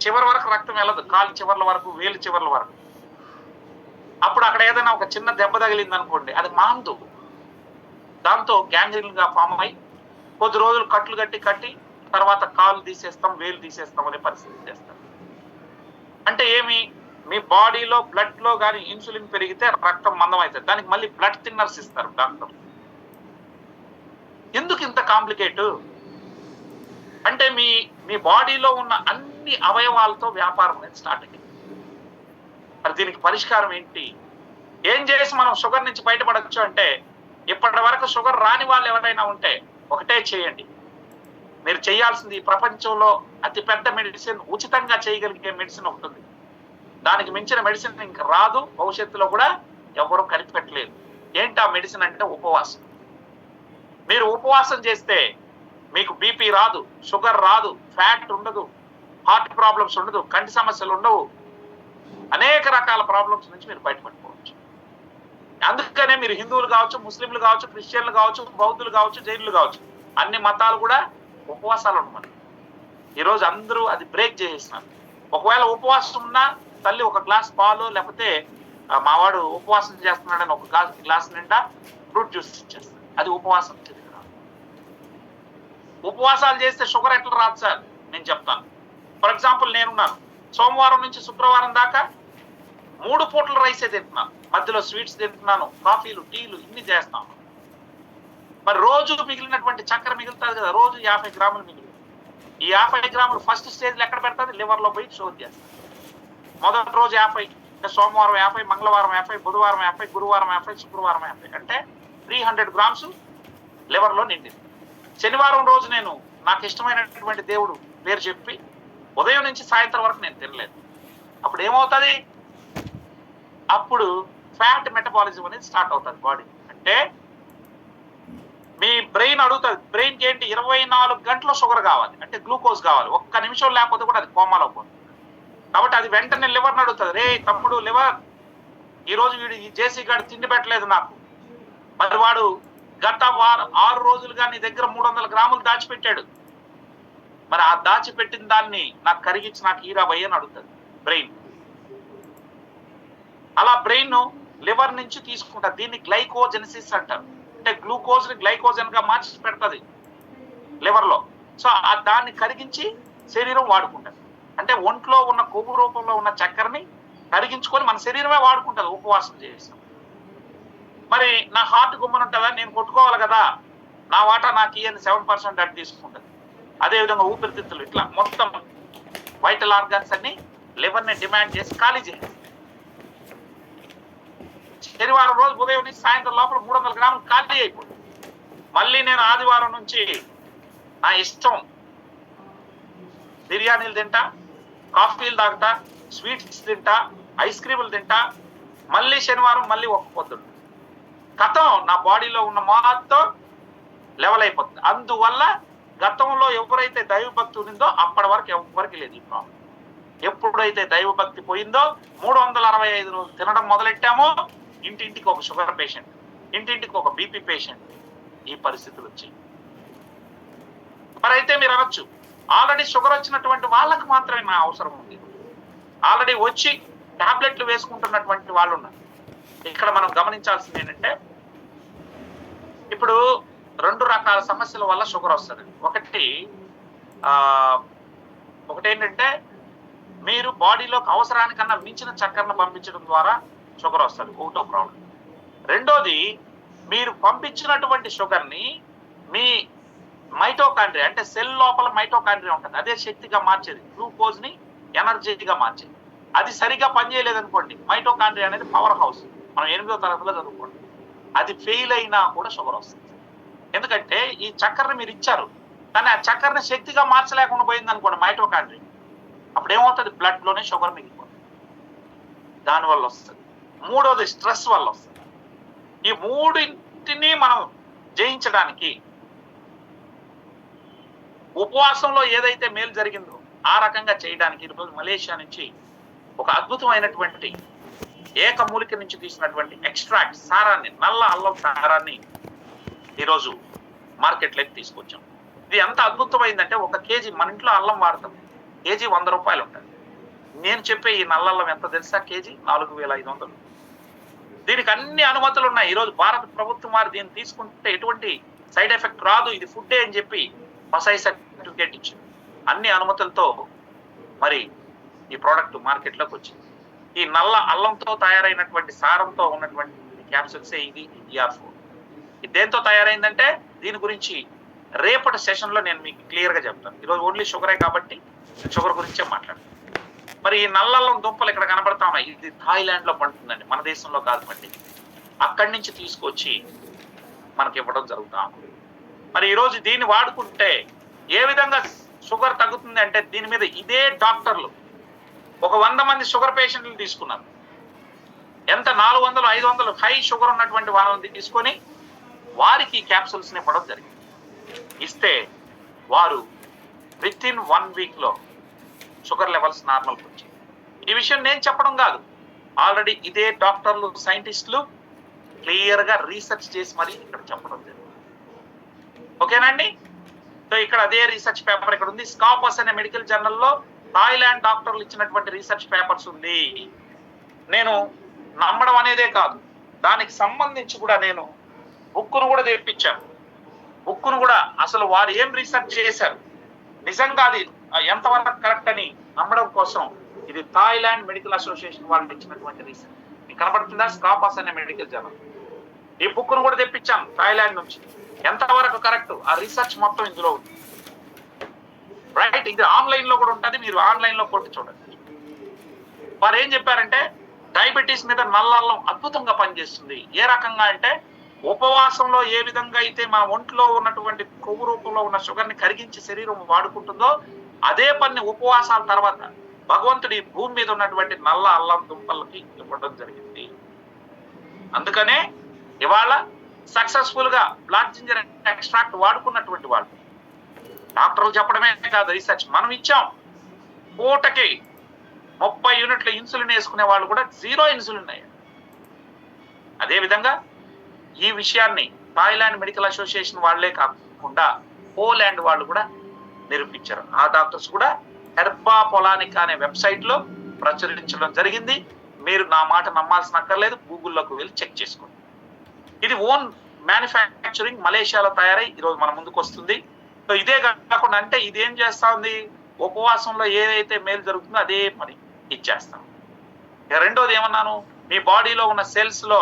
చివరి వరకు రక్తం వెళ్ళదు, కాలు చివర్ల వరకు, వేలు చివర్ల వరకు. అప్పుడు అక్కడ ఏదైనా ఒక చిన్న దెబ్బ తగిలింది అనుకోండి, అది మాందు, దాంతో గ్యాంగ్రీన్ గా ఫామ్ అయి కొద్ది రోజులు కట్లు కట్టి తర్వాత కాలు తీసేస్తాం, వేలు తీసేస్తాం అనే పరిస్థితి చేస్తారు. అంటే ఏమి, మీ బాడీలో బ్లడ్ లో కానీ ఇన్సులిన్ పెరిగితే రక్తం మందం అవుతుంది, దానికి మళ్ళీ బ్లడ్ థిన్నర్స్ ఇస్తారు డాక్టర్. ఎందుకు ఇంత కాంప్లికేట్ అంటే మీ బాడీలో ఉన్న అన్ని అవయవాలతో వ్యాపారం అనేది స్టార్ట్ అయ్యింది. మరి దీనికి పరిష్కారం ఏంటి, ఏం చేసి మనం షుగర్ నుంచి బయటపడచ్చు అంటే, ఇప్పటి వరకు షుగర్ రాని వాళ్ళు ఎవరైనా ఉంటే ఒకటే చేయండి. మీరు చేయాల్సింది, ఈ ప్రపంచంలో అతిపెద్ద మెడిసిన్, ఉచితంగా చేయగలిగే మెడిసిన్ ఒకటి ఉంది. దానికి మించిన మెడిసిన్ ఇంకా రాదు, భవిష్యత్తులో కూడా ఎవరు కనిపెట్టలేదు. ఏంటి ఆ మెడిసిన్ అంటే ఉపవాసం. మీరు ఉపవాసం చేస్తే మీకు బీపీ రాదు, షుగర్ రాదు, ఫ్యాట్ ఉండదు, హార్ట్ ప్రాబ్లమ్స్ ఉండదు, కంటి సమస్యలు ఉండవు, అనేక రకాల ప్రాబ్లమ్స్ నుంచి మీరు బయటపడిపోవచ్చు. అందుకనే మీరు హిందువులు కావచ్చు, ముస్లింలు కావచ్చు, క్రిస్టియన్లు కావచ్చు, బౌద్ధులు కావచ్చు, జైనులు కావచ్చు, అన్ని మతాలు కూడా ఉపవాసాలు ఉండమని ఈరోజు అందరూ అది బ్రేక్ చేసేస్తున్నారు. ఒకవేళ ఉపవాసం ఉన్నా తల్లి ఒక గ్లాస్ పాలు, లేకపోతే మావాడు ఉపవాసం చేస్తున్నాడని ఒక గ్లాస్ నిండా ఫ్రూట్ జ్యూస్ ఇచ్చేస్తారు. అది ఉపవాసం రాదు. ఉపవాసాలు చేస్తే షుగర్ ఎట్లా రాదు సార్, నేను చెప్తాను. ఫర్ ఎగ్జాంపుల్, నేనున్నాను, సోమవారం నుంచి శుక్రవారం దాకా 3 పూటల రైసే తింటున్నాను, మధ్యలో స్వీట్స్ తింటున్నాను, కాఫీలు, టీలు ఇన్ని చేస్తాను. మరి రోజు మిగిలినటువంటి చక్కెర మిగులుతుంది కదా, రోజు 50 గ్రాములు మిగిలింది. ఈ 50 గ్రాములు ఫస్ట్ స్టేజ్లో ఎక్కడ పెడుతుంది, లివర్ లో పోయి స్టోర్ చేస్తుంది. మొదటి రోజు 50, అంటే సోమవారం 50, మంగళవారం 50, బుధవారం 50, గురువారం 50, శుక్రవారం 50, అంటే 300 గ్రామ్స్ లివర్ లో నిండింది. శనివారం రోజు నేను నాకు ఇష్టమైనటువంటి దేవుడు పేరు చెప్పి ఉదయం నుంచి సాయంత్రం వరకు నేను తినలేదు. అప్పుడు ఏమవుతుంది, అప్పుడు ఫ్యాట్ మెటబాలిజం అనేది స్టార్ట్ అవుతుంది బాడీ. అంటే మీ బ్రెయిన్ అడుగుతుంది, బ్రెయిన్ కి ఏంటి, 24 గంటల షుగర్ కావాలి, అంటే గ్లూకోజ్ కావాలి, ఒక్క నిమిషం లేకపోతే కూడా అది కోమాలో పోతుంది. కాబట్టి అది వెంటనే లివర్ని అడుగుతుంది, రే తమ్ముడు లివర్, ఈరోజు వీడు ఈ జేసీ గారు తిండి పెట్టలేదు నాకు, మరి వాడు గత 6 రోజులుగా నీ దగ్గర 300 గ్రాములు దాచిపెట్టాడు, మరి ఆ దాచిపెట్టిన దాన్ని నాకు కరిగించి నాకు ఈరా భయ్య అని అడుగుతుంది బ్రెయిన్. అలా బ్రెయిన్ లివర్ నుంచి తీసుకుంటారు, దీన్ని గ్లైకోజెనసిస్ అంటారు. ఉంటే గ్లూకోజ్ ని గ్లైకోజన్ గా మార్చి పెడుతుంది లివర్ లో. సో దాన్ని కరిగించి శరీరం వాడుకుంటుంది. అంటే ఒంట్లో ఉన్న కొవ్వు రూపంలో ఉన్న చక్కెరని కరిగించుకొని మన శరీరమే వాడుకుంటుంది ఉపవాసం చేస్తాం. మరి నా హార్ట్ గుమ్మనుంటుందా, నేను కొట్టుకోవాలి కదా, నా వాటా నాకు ఇయని 7% అటు తీసుకుంటుంది. అదేవిధంగా ఊపిరితిత్తులు, ఇట్లా మొత్తం వైటల్ ఆర్గాన్స్ అన్ని లివర్ ని డిమాండ్ చేసి ఖాళీ చేయాలి. శనివారం రోజు ఉదయం నుంచి సాయంత్రం లోపల 300 గ్రాములు ఖాళీ అయిపోతుంది. మళ్ళీ నేను ఆదివారం నుంచి నా ఇష్టం బిర్యానీలు తింటా, కాఫీలు తాగుతా, స్వీట్స్ తింటా, ఐస్ క్రీములు తింటా. మళ్ళీ శనివారం మళ్ళీ ఒక్క పొద్దు గతం నా బాడీలో ఉన్న మొత్తం లెవెల్ అయిపోతుంది. అందువల్ల గతంలో ఎవరైతే దైవభక్తి ఉందో అప్పటి వరకు ఎవరికి లేదు ఈ ప్రాబ్లం. ఎప్పుడైతే దైవభక్తి పోయిందో 365 రోజులు తినడం మొదలెట్టామో ఇంటింటికి ఒక షుగర్ పేషెంట్, ఇంటింటికి ఒక బీపీ పేషెంట్, ఈ పరిస్థితులు వచ్చాయి. మరి అయితే మీరు అనొచ్చు, ఆల్రెడీ షుగర్ వచ్చినటువంటి వాళ్ళకి మాత్రమే నా అవసరం ఉంది. ఆల్రెడీ వచ్చి టాబ్లెట్లు వేసుకుంటున్నటువంటి వాళ్ళు ఉన్నారు. ఇక్కడ మనం గమనించాల్సింది ఏంటంటే, ఇప్పుడు 2 రకాల సమస్యల వల్ల షుగర్ వస్తుంది. ఒకటి ఏంటంటే, మీరు బాడీలోకి అవసరానికన్నా మించిన చక్కెరను పంపించడం ద్వారా షుగర్ వస్తుంది, ఒకటో ప్రాబ్లం. రెండోది, మీరు పంపించినటువంటి షుగర్ని మీ మైటోకాండ్రియా అంటే సెల్ లోపల మైటోకాండ్రియా ఉంటుంది, అదే శక్తిగా మార్చేది, గ్లూకోజ్ ని ఎనర్జీగా మార్చేది. అది సరిగా పనిచేయలేదనుకోండి, మైటోకాండ్రియా అనేది పవర్ హౌస్, మనం 8వ తరగతిలో చదువుకోండి, అది ఫెయిల్ అయినా కూడా షుగర్ వస్తుంది. ఎందుకంటే ఈ చక్కెరని మీరు ఇచ్చారు, కానీ ఆ చక్కెరని శక్తిగా మార్చలేకుండా పోయింది అనుకోండి మైటోకాండ్రియా, అప్పుడు ఏమవుతుంది, బ్లడ్ లోనే షుగర్ మిగిలిపోతుంది, దానివల్ల వస్తుంది. మూడోది స్ట్రెస్ వల్ల వస్తుంది. ఈ మూడింటిని మనం జయించడానికి ఉపవాసంలో ఏదైతే మేలు జరిగిందో ఆ రకంగా చేయడానికి ఈరోజు మలేషియా నుంచి ఒక అద్భుతమైనటువంటి ఏకమూలిక నుంచి తీసినటువంటి ఎక్స్ట్రాక్ట్ సారాన్ని, నల్ల అల్లం సారాన్ని ఈరోజు మార్కెట్లోకి తీసుకొచ్చాం. ఇది ఎంత అద్భుతమైందంటే, 1 కేజీ మన ఇంట్లో అల్లం వాడతాం, కేజీ 100 రూపాయలు ఉంటుంది. నేను చెప్పే ఈ నల్ల అల్లం ఎంత తెలుసా, కేజీ 4500. దీనికి అన్ని అనుమతులు ఉన్నాయి. ఈరోజు భారత ప్రభుత్వం వారు దీన్ని తీసుకుంటే ఎటువంటి సైడ్ ఎఫెక్ట్ రాదు, ఇది ఫుడ్డే అని చెప్పి ఫసై సర్టిఫికేట్ ఇచ్చింది. అన్ని అనుమతులతో మరి ఈ ప్రోడక్ట్ మార్కెట్లోకి వచ్చింది. ఈ నల్ల అల్లంతో తయారైనటువంటి సారంతో ఉన్నటువంటి క్యాప్సూల్సే ఇది ER4. ఇది దేంతో తయారైందంటే దీని గురించి రేపటి సెషన్ లో నేను మీకు క్లియర్ గా చెప్తాను. ఈరోజు ఓన్లీ షుగరే కాబట్టి షుగర్ గురించే మాట్లాడతాను. మరి ఈ నల్లల్లం దుంపలు ఇక్కడ కనబడతా ఉన్నాయి, ఇది థాయిలాండ్ లో పండుతుందండి, మన దేశంలో కాదు పండి. అక్కడి నుంచి తీసుకొచ్చి మనకి ఇవ్వడం జరుగుతా. మరి ఈరోజు దీన్ని వాడుకుంటే ఏ విధంగా షుగర్ తగ్గుతుంది అంటే, దీని మీద ఇదే డాక్టర్లు ఒక 100 మంది షుగర్ పేషెంట్లు తీసుకున్నారు. ఎంత 400, 500 హై షుగర్ ఉన్నటువంటి వాళ్ళని తీసుకొని వారికి క్యాప్సూల్స్ ని ఇవ్వడం జరిగింది. ఇస్తే వారు విత్ ఇన్ 1 వీక్ లో షుగర్ లెవెల్స్ నార్మల్కి వచ్చాయి. ఈ విషయం నేను చెప్పడం కాదు, ఆల్రెడీ ఇదే డాక్టర్లు, సైంటిస్టులు క్లియర్ గా రీసెర్చ్ చేసి మరి ఇక్కడ చెప్పడం జరిగింది. ఓకేనండి. సో ఇక్కడ అదే రీసెర్చ్ పేపర్ ఇక్కడ ఉంది, స్కాపస్ అనే మెడికల్ జర్నల్లో థాయిలాండ్ డాక్టర్లు ఇచ్చినటువంటి రీసెర్చ్ పేపర్స్ ఉంది. నేను నమ్మడం అనేదే కాదు, దానికి సంబంధించి కూడా నేను బుక్కును కూడా తెప్పించాను. బుక్కును కూడా అసలు వారు ఏం రీసెర్చ్ చేశారు, నిజంగా అది ఎంతవరకు కరెక్ట్ అని నమ్మడం కోసం ఇది థాయిలాండ్ మెడికల్ అసోసియేషన్ వాళ్ళకి ఇచ్చినటువంటి రీసెర్చ్. మీకు కనబడుతుందా, స్కాపస్ అనే మెడికల్ జర్నల్. ఈ బుక్కును కూడా తెప్పించాను థాయిలాండ్ నుంచి, ఎంతవరకు కరెక్ట్ ఆ రీసెర్చ్ మొత్తం ఇందులో ఉంది. రైట్, ఇది ఆన్లైన్ లో కూడా ఉంటుంది, మీరు ఆన్లైన్ లో కొట్టి చూడండి. వారు ఏం చెప్పారంటే, డయాబెటీస్ మీద నల్లల్లం అద్భుతంగా పనిచేస్తుంది. ఏ రకంగా అంటే, ఉపవాసంలో ఏ విధంగా అయితే మన ఒంట్లో ఉన్నటువంటి కొవ్వు రూపంలో ఉన్న షుగర్ ని కరిగించి శరీరం వాడుకుంటుందో అదే పని ఉపవాసాల తర్వాత భగవంతుడి భూమి మీద ఉన్నటువంటి నల్ల అల్లం దుంపలకి ఇవ్వడం జరిగింది. అందుకనే ఇవాళ సక్సెస్ఫుల్ గా బ్లాక్ జింజర్ ఎక్స్ట్రాక్ట్ వాడుకున్నటువంటి వాళ్ళు, డాక్టర్లు చెప్పడమే కాదు, రీసెర్చ్ మనం ఇచ్చాం. పూటకి 30 యూనిట్ల ఇన్సులిన్ వేసుకునే వాళ్ళు కూడా 0 ఇన్సులిన్ అయ్యారు. అదేవిధంగా ఈ విషయాన్ని థాయిలాండ్ మెడికల్ అసోసియేషన్ వాళ్లే కాకుండా పోలాండ్ వాళ్ళు కూడా నిరూపించారు. ఆ డాక్టర్స్ కూడా హెర్బా పొలానిక్ అనే వెబ్సైట్ లో ప్రచురించడం జరిగింది. మీరు నా మాట నమ్మాల్సిన అక్కర్లేదు, గూగుల్లోకి వెళ్ళి చెక్ చేసుకోండి. ఇది ఓన్ మ్యానుఫ్యాక్చరింగ్ మలేషియాలో తయారై ఈరోజు మన ముందుకు వస్తుంది. సో ఇదే కాకుండా అంటే ఇదేం చేస్తా ఉంది, ఉపవాసంలో ఏదైతే మేలు జరుగుతుందో అదే పని ఇచ్చేస్తాం. రెండోది ఏమన్నాను, మీ బాడీలో ఉన్న సెల్స్ లో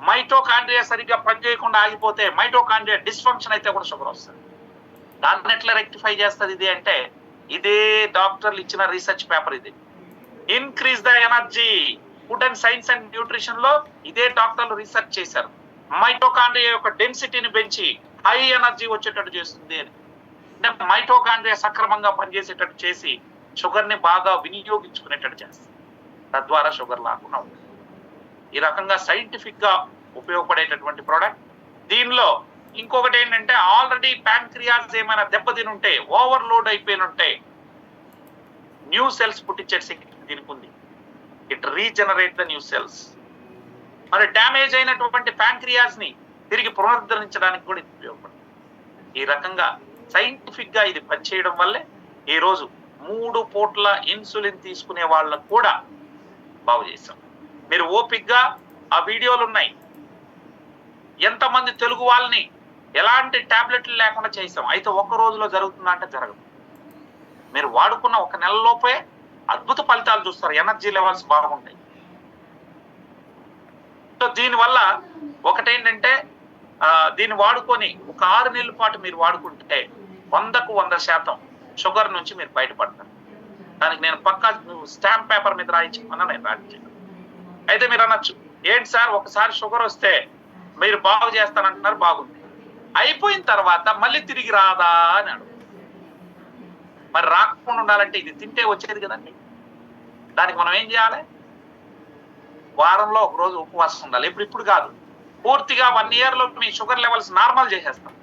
మైటోకాండ్రియా సరిగ్గా పనిచేయకుండా ఆగిపోతే, మైటోకాండ్రియా డిస్ఫంక్షన్ అయితే కూడా షుగర్ వస్తుంది. దాన్ని ఎట్లా రెక్టిఫై చేస్తుంది ఇది అంటే, ఇదే డాక్టర్లు ఇచ్చిన రీసెర్చ్ పేపర్ ఇది. Increase the energy, food and science and nutrition లో ఇదే డాక్టర్లు రీసెర్చ్ చేశారు. మైటోకాండ్రియా యొక్క డెన్సిటీని పెంచి హై ఎనర్జీ వచ్చేటట్టు చేస్తుంది అని. అంటే మైటోకాండ్రియా సక్రమంగా పనిచేసేటట్టు చేసి షుగర్ ని బాగా వినియోగించుకునేటట్టు చేస్తుంది. తద్వారా షుగర్ రాకుండా ఉంటుంది. ఈ రకంగా సైంటిఫిక్ గా ఉపయోగపడేటటువంటి ప్రోడక్ట్. దీనిలో ఇంకొకటి ఏంటంటే, ఆల్రెడీ ప్యాంక్రియాస్ ఏమైనా దెబ్బతిని ఉంటే, ఓవర్లోడ్ అయిపోయిన ఉంటే, న్యూ సెల్స్ పుట్టించే శక్తి దీనికి ఉంది. It regenerate the new cells. మరి డ్యామేజ్ అయినటువంటి ప్యాంక్రియాస్ ని తిరిగి పునరుద్ధరించడానికి కూడా ఇది ఉపయోగపడుతుంది. ఈ రకంగా సైంటిఫిక్ గా ఇది పనిచేయడం వల్లే ఈ రోజు 3 పూట్ల ఇన్సులిన్ తీసుకునే వాళ్ళకు కూడా బాగు చేశాం. మీరు ఓపిక్ గా ఆ వీడియోలు ఉన్నాయి. ఎంతమంది తెలుగు వాళ్ళని ఎలాంటి టాబ్లెట్లు లేకుండా చేసాం. అయితే ఒక్క రోజులో జరుగుతుందా అంటే జరగదు. మీరు వాడుకున్న 1 నెల లోపే అద్భుత ఫలితాలు చూస్తారు. ఎనర్జీ లెవెల్స్ బాగుంటాయి. సో దీనివల్ల ఒకటేంటంటే, దీన్ని వాడుకొని ఒక 6 నెలల పాటు మీరు వాడుకుంటే 100కు 100% షుగర్ నుంచి మీరు బయటపడతారు. దానికి నేను పక్కా స్టాంప్ పేపర్ మీద రాయించుకున్నా, నేను రాయించాను. అయితే మీరు అనొచ్చు, ఏంటి సార్ ఒకసారి షుగర్ వస్తే మీరు బాగు చేస్తానంటున్నారు, బాగుంది, అయిపోయిన తర్వాత మళ్ళీ తిరిగి రాదా అని అడుగు. మరి రాకుండా ఉండాలంటే ఇది తింటే వచ్చేది కదండి. దానికి మనం ఏం చేయాలి, వారంలో 1 రోజు ఉపవాసం ఉండాలి. ఇప్పుడు కాదు, పూర్తిగా 1 year లో మీ షుగర్ లెవెల్స్ నార్మల్ చేసేస్తాం.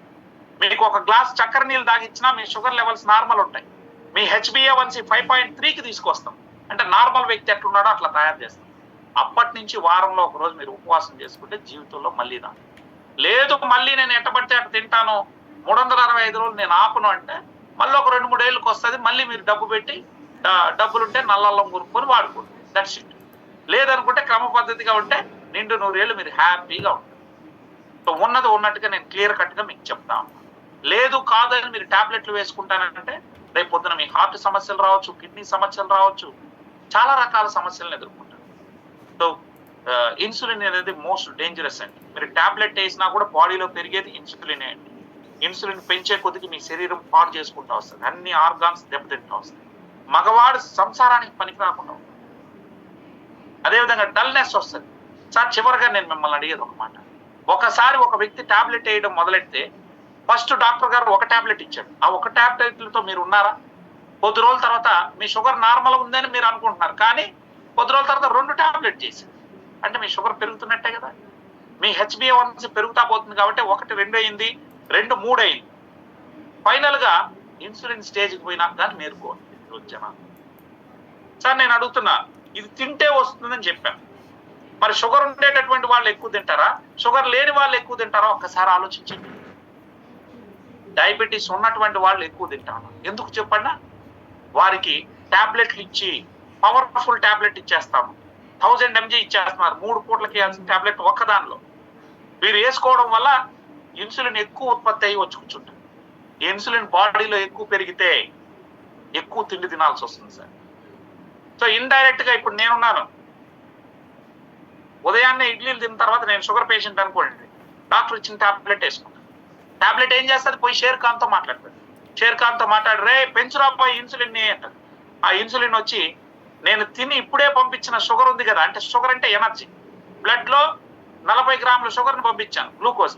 మీకు ఒక గ్లాస్ చక్కెర నీళ్ళు తాగిచ్చినా మీ షుగర్ లెవెల్స్ నార్మల్ ఉంటాయి. మీ HbA1c 5.3కి తీసుకొస్తాం. అంటే నార్మల్ వ్యక్తి ఎట్లున్నాడో అట్లా తయారు చేస్తాం. అప్పటి నుంచి వారంలో 1 రోజు మీరు ఉపవాసం చేసుకుంటే జీవితంలో మళ్ళీ రా లేదు. మళ్ళీ నేను ఎట్టబడితే అటు తింటాను, 365 రోజులు నేను ఆపను అంటే మళ్ళీ ఒక 2-3 ఏళ్ళకి వస్తుంది. మళ్ళీ మీరు డబ్బు పెట్టి, డబ్బులుంటే నల్లల్లం కొనుక్కొని వాడుకోండి. That's it. లేదనుకుంటే క్రమ పద్ధతిగా ఉంటే నిండు 100 ఏళ్ళు మీరు హ్యాపీగా ఉంటారు. సో ఉన్నది ఉన్నట్టుగా నేను క్లియర్ కట్ గా మీకు చెప్తాను. లేదు కాదని మీరు టాబ్లెట్లు వేసుకుంటానంటే రేపు పొద్దున మీ హార్ట్ సమస్యలు రావచ్చు, కిడ్నీ సమస్యలు రావచ్చు, చాలా రకాల సమస్యలను ఎదుర్కొంటారు. సో ఇన్సులిన్ అనేది మోస్ట్ డేంజరస్ అండి. మీరు టాబ్లెట్ వేసినా కూడా బాడీలో పెరిగేది ఇన్సులిన్ అండి. ఇన్సులిన్ పెంచే కొద్దికి మీ శరీరం పాడు చేసుకుంటూ వస్తుంది. అన్ని ఆర్గాన్స్ దెబ్బతింటూ వస్తాయి. మగవాడు సంసారానికి పనికి రాకుండా ఉంటుంది. అదేవిధంగా డల్నెస్ వస్తుంది. సార్ చివరిగా నేను మిమ్మల్ని అడిగేది ఒక మాట, ఒకసారి ఒక వ్యక్తి టాబ్లెట్ వేయడం మొదలెడితే ఫస్ట్ డాక్టర్ గారు ఒక టాబ్లెట్ ఇచ్చాడు. ఆ ఒక టాబ్లెట్లతో మీరు ఉన్నారా? కొద్ది రోజుల తర్వాత మీ షుగర్ నార్మల్ ఉందని మీరు అనుకుంటున్నారు, కానీ కొద్ది రోజుల తర్వాత 2 టాబ్లెట్ చేశారు అంటే మీ షుగర్ పెరుగుతున్నట్టే కదా. మీ HbA1c పెరుగుతా పోతుంది కాబట్టి 1, 2 అయింది, 2, 3 అయింది. ఫైనల్ గా ఇన్సులిన్ స్టేజ్కి పోయినాక కానీ మేరుకోండి జనాలు. సార్ నేను అడుగుతున్నా, ఇది తింటే వస్తుందని చెప్పాను, మరి షుగర్ ఉండేటటువంటి వాళ్ళు ఎక్కువ తింటారా, షుగర్ లేని వాళ్ళు ఎక్కువ తింటారా? ఒక్కసారి ఆలోచించండి. డయాబెటీస్ ఉన్నటువంటి వాళ్ళు ఎక్కువ తింటారు. ఎందుకు చెప్పండి? వారికి టాబ్లెట్లు ఇచ్చి పవర్ఫుల్ టాబ్లెట్ ఇచ్చేస్తాము. 1000 mg ఇచ్చేస్తున్నారు. 3 పూట్లకి వేయాల్సిన టాబ్లెట్ ఒక్కదానిలో మీరు వేసుకోవడం వల్ల ఇన్సులిన్ ఎక్కువ ఉత్పత్తి అయ్యి వచ్చి కూర్చుంటుంది. ఇన్సులిన్ బాడీలో ఎక్కువ పెరిగితే ఎక్కువ తిండి తినాల్సి వస్తుంది సార్. సో ఇండైరెక్ట్ గా ఇప్పుడు నేనున్నాను, ఉదయాన్నే ఇడ్లీలు తిన్న తర్వాత నేను షుగర్ పేషెంట్ అనుకోండి, డాక్టర్ ఇచ్చిన టాబ్లెట్ వేసుకుంటాను. టాబ్లెట్ ఏం చేస్తుంది, పోయి షేర్ ఖాన్తో మాట్లాడతాడు. షేర్ ఖాన్తో మాట్లాడి, రే పెంచురాపోయి ఇన్సులిన్ ని అంటారు. ఆ ఇన్సులిన్ వచ్చి, నేను తిని ఇప్పుడే పంపించిన షుగర్ ఉంది కదా, అంటే షుగర్ అంటే ఎనర్జీ, బ్లడ్ లో 40 గ్రాముల షుగర్ ని పంపించాను, గ్లూకోజ్.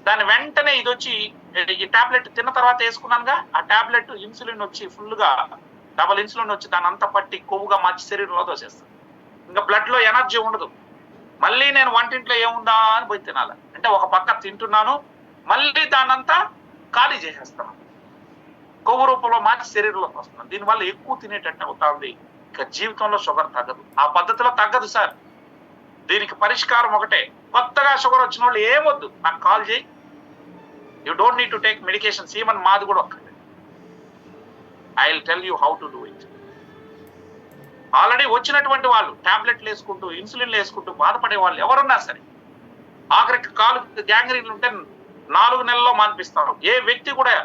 దాని వెంటనే ఇది వచ్చి, ఈ టాబ్లెట్ తిన్న తర్వాత వేసుకున్నానుగా, ఆ టాబ్లెట్ ఇన్సులిన్ వచ్చి ఫుల్ గా డబల్ ఇన్సులిన్ వచ్చి దాని అంతా పట్టి కొవ్వుగా మార్చి శరీరంలో దోసేస్తాను. ఇంకా బ్లడ్ లో ఎనర్జీ ఉండదు. మళ్ళీ నేను వంటింట్లో ఏముందా అని పోయి తినాలి. అంటే ఒక పక్క తింటున్నాను, మళ్ళీ దాన్నంతా ఖాళీ చేసేస్తాను, కొవ్వు రూపంలో మార్చి శరీరంలోకి వస్తున్నాను. దీనివల్ల ఎక్కువ తినేటట్టు అవుతా ఉంది. ఇక జీవితంలో షుగర్ తగ్గదు. ఆ పద్ధతిలో తగ్గదు సార్. దీనికి పరిష్కారం ఒకటే, కొత్తగా షుగర్ వచ్చిన వాళ్ళు ఏమొద్దు, నాకు కాల్ చేయి, you don't need to take medications, even మాది కూడా ఒక్కటే. I will tell you how to do it. Already వచ్చినటువంటి వాళ్ళు టాబ్లెట్లు వేసుకుంటూ, ఇన్సులిన్లు వేసుకుంటూ బాధపడే వాళ్ళు ఎవరున్నా సరే, ఆఖరికి కాలు గ్యాంగ్రీన్లు ఉంటే 4 నెలల్లో మాన్పిస్తాం. ఏ వ్యక్తి కూడా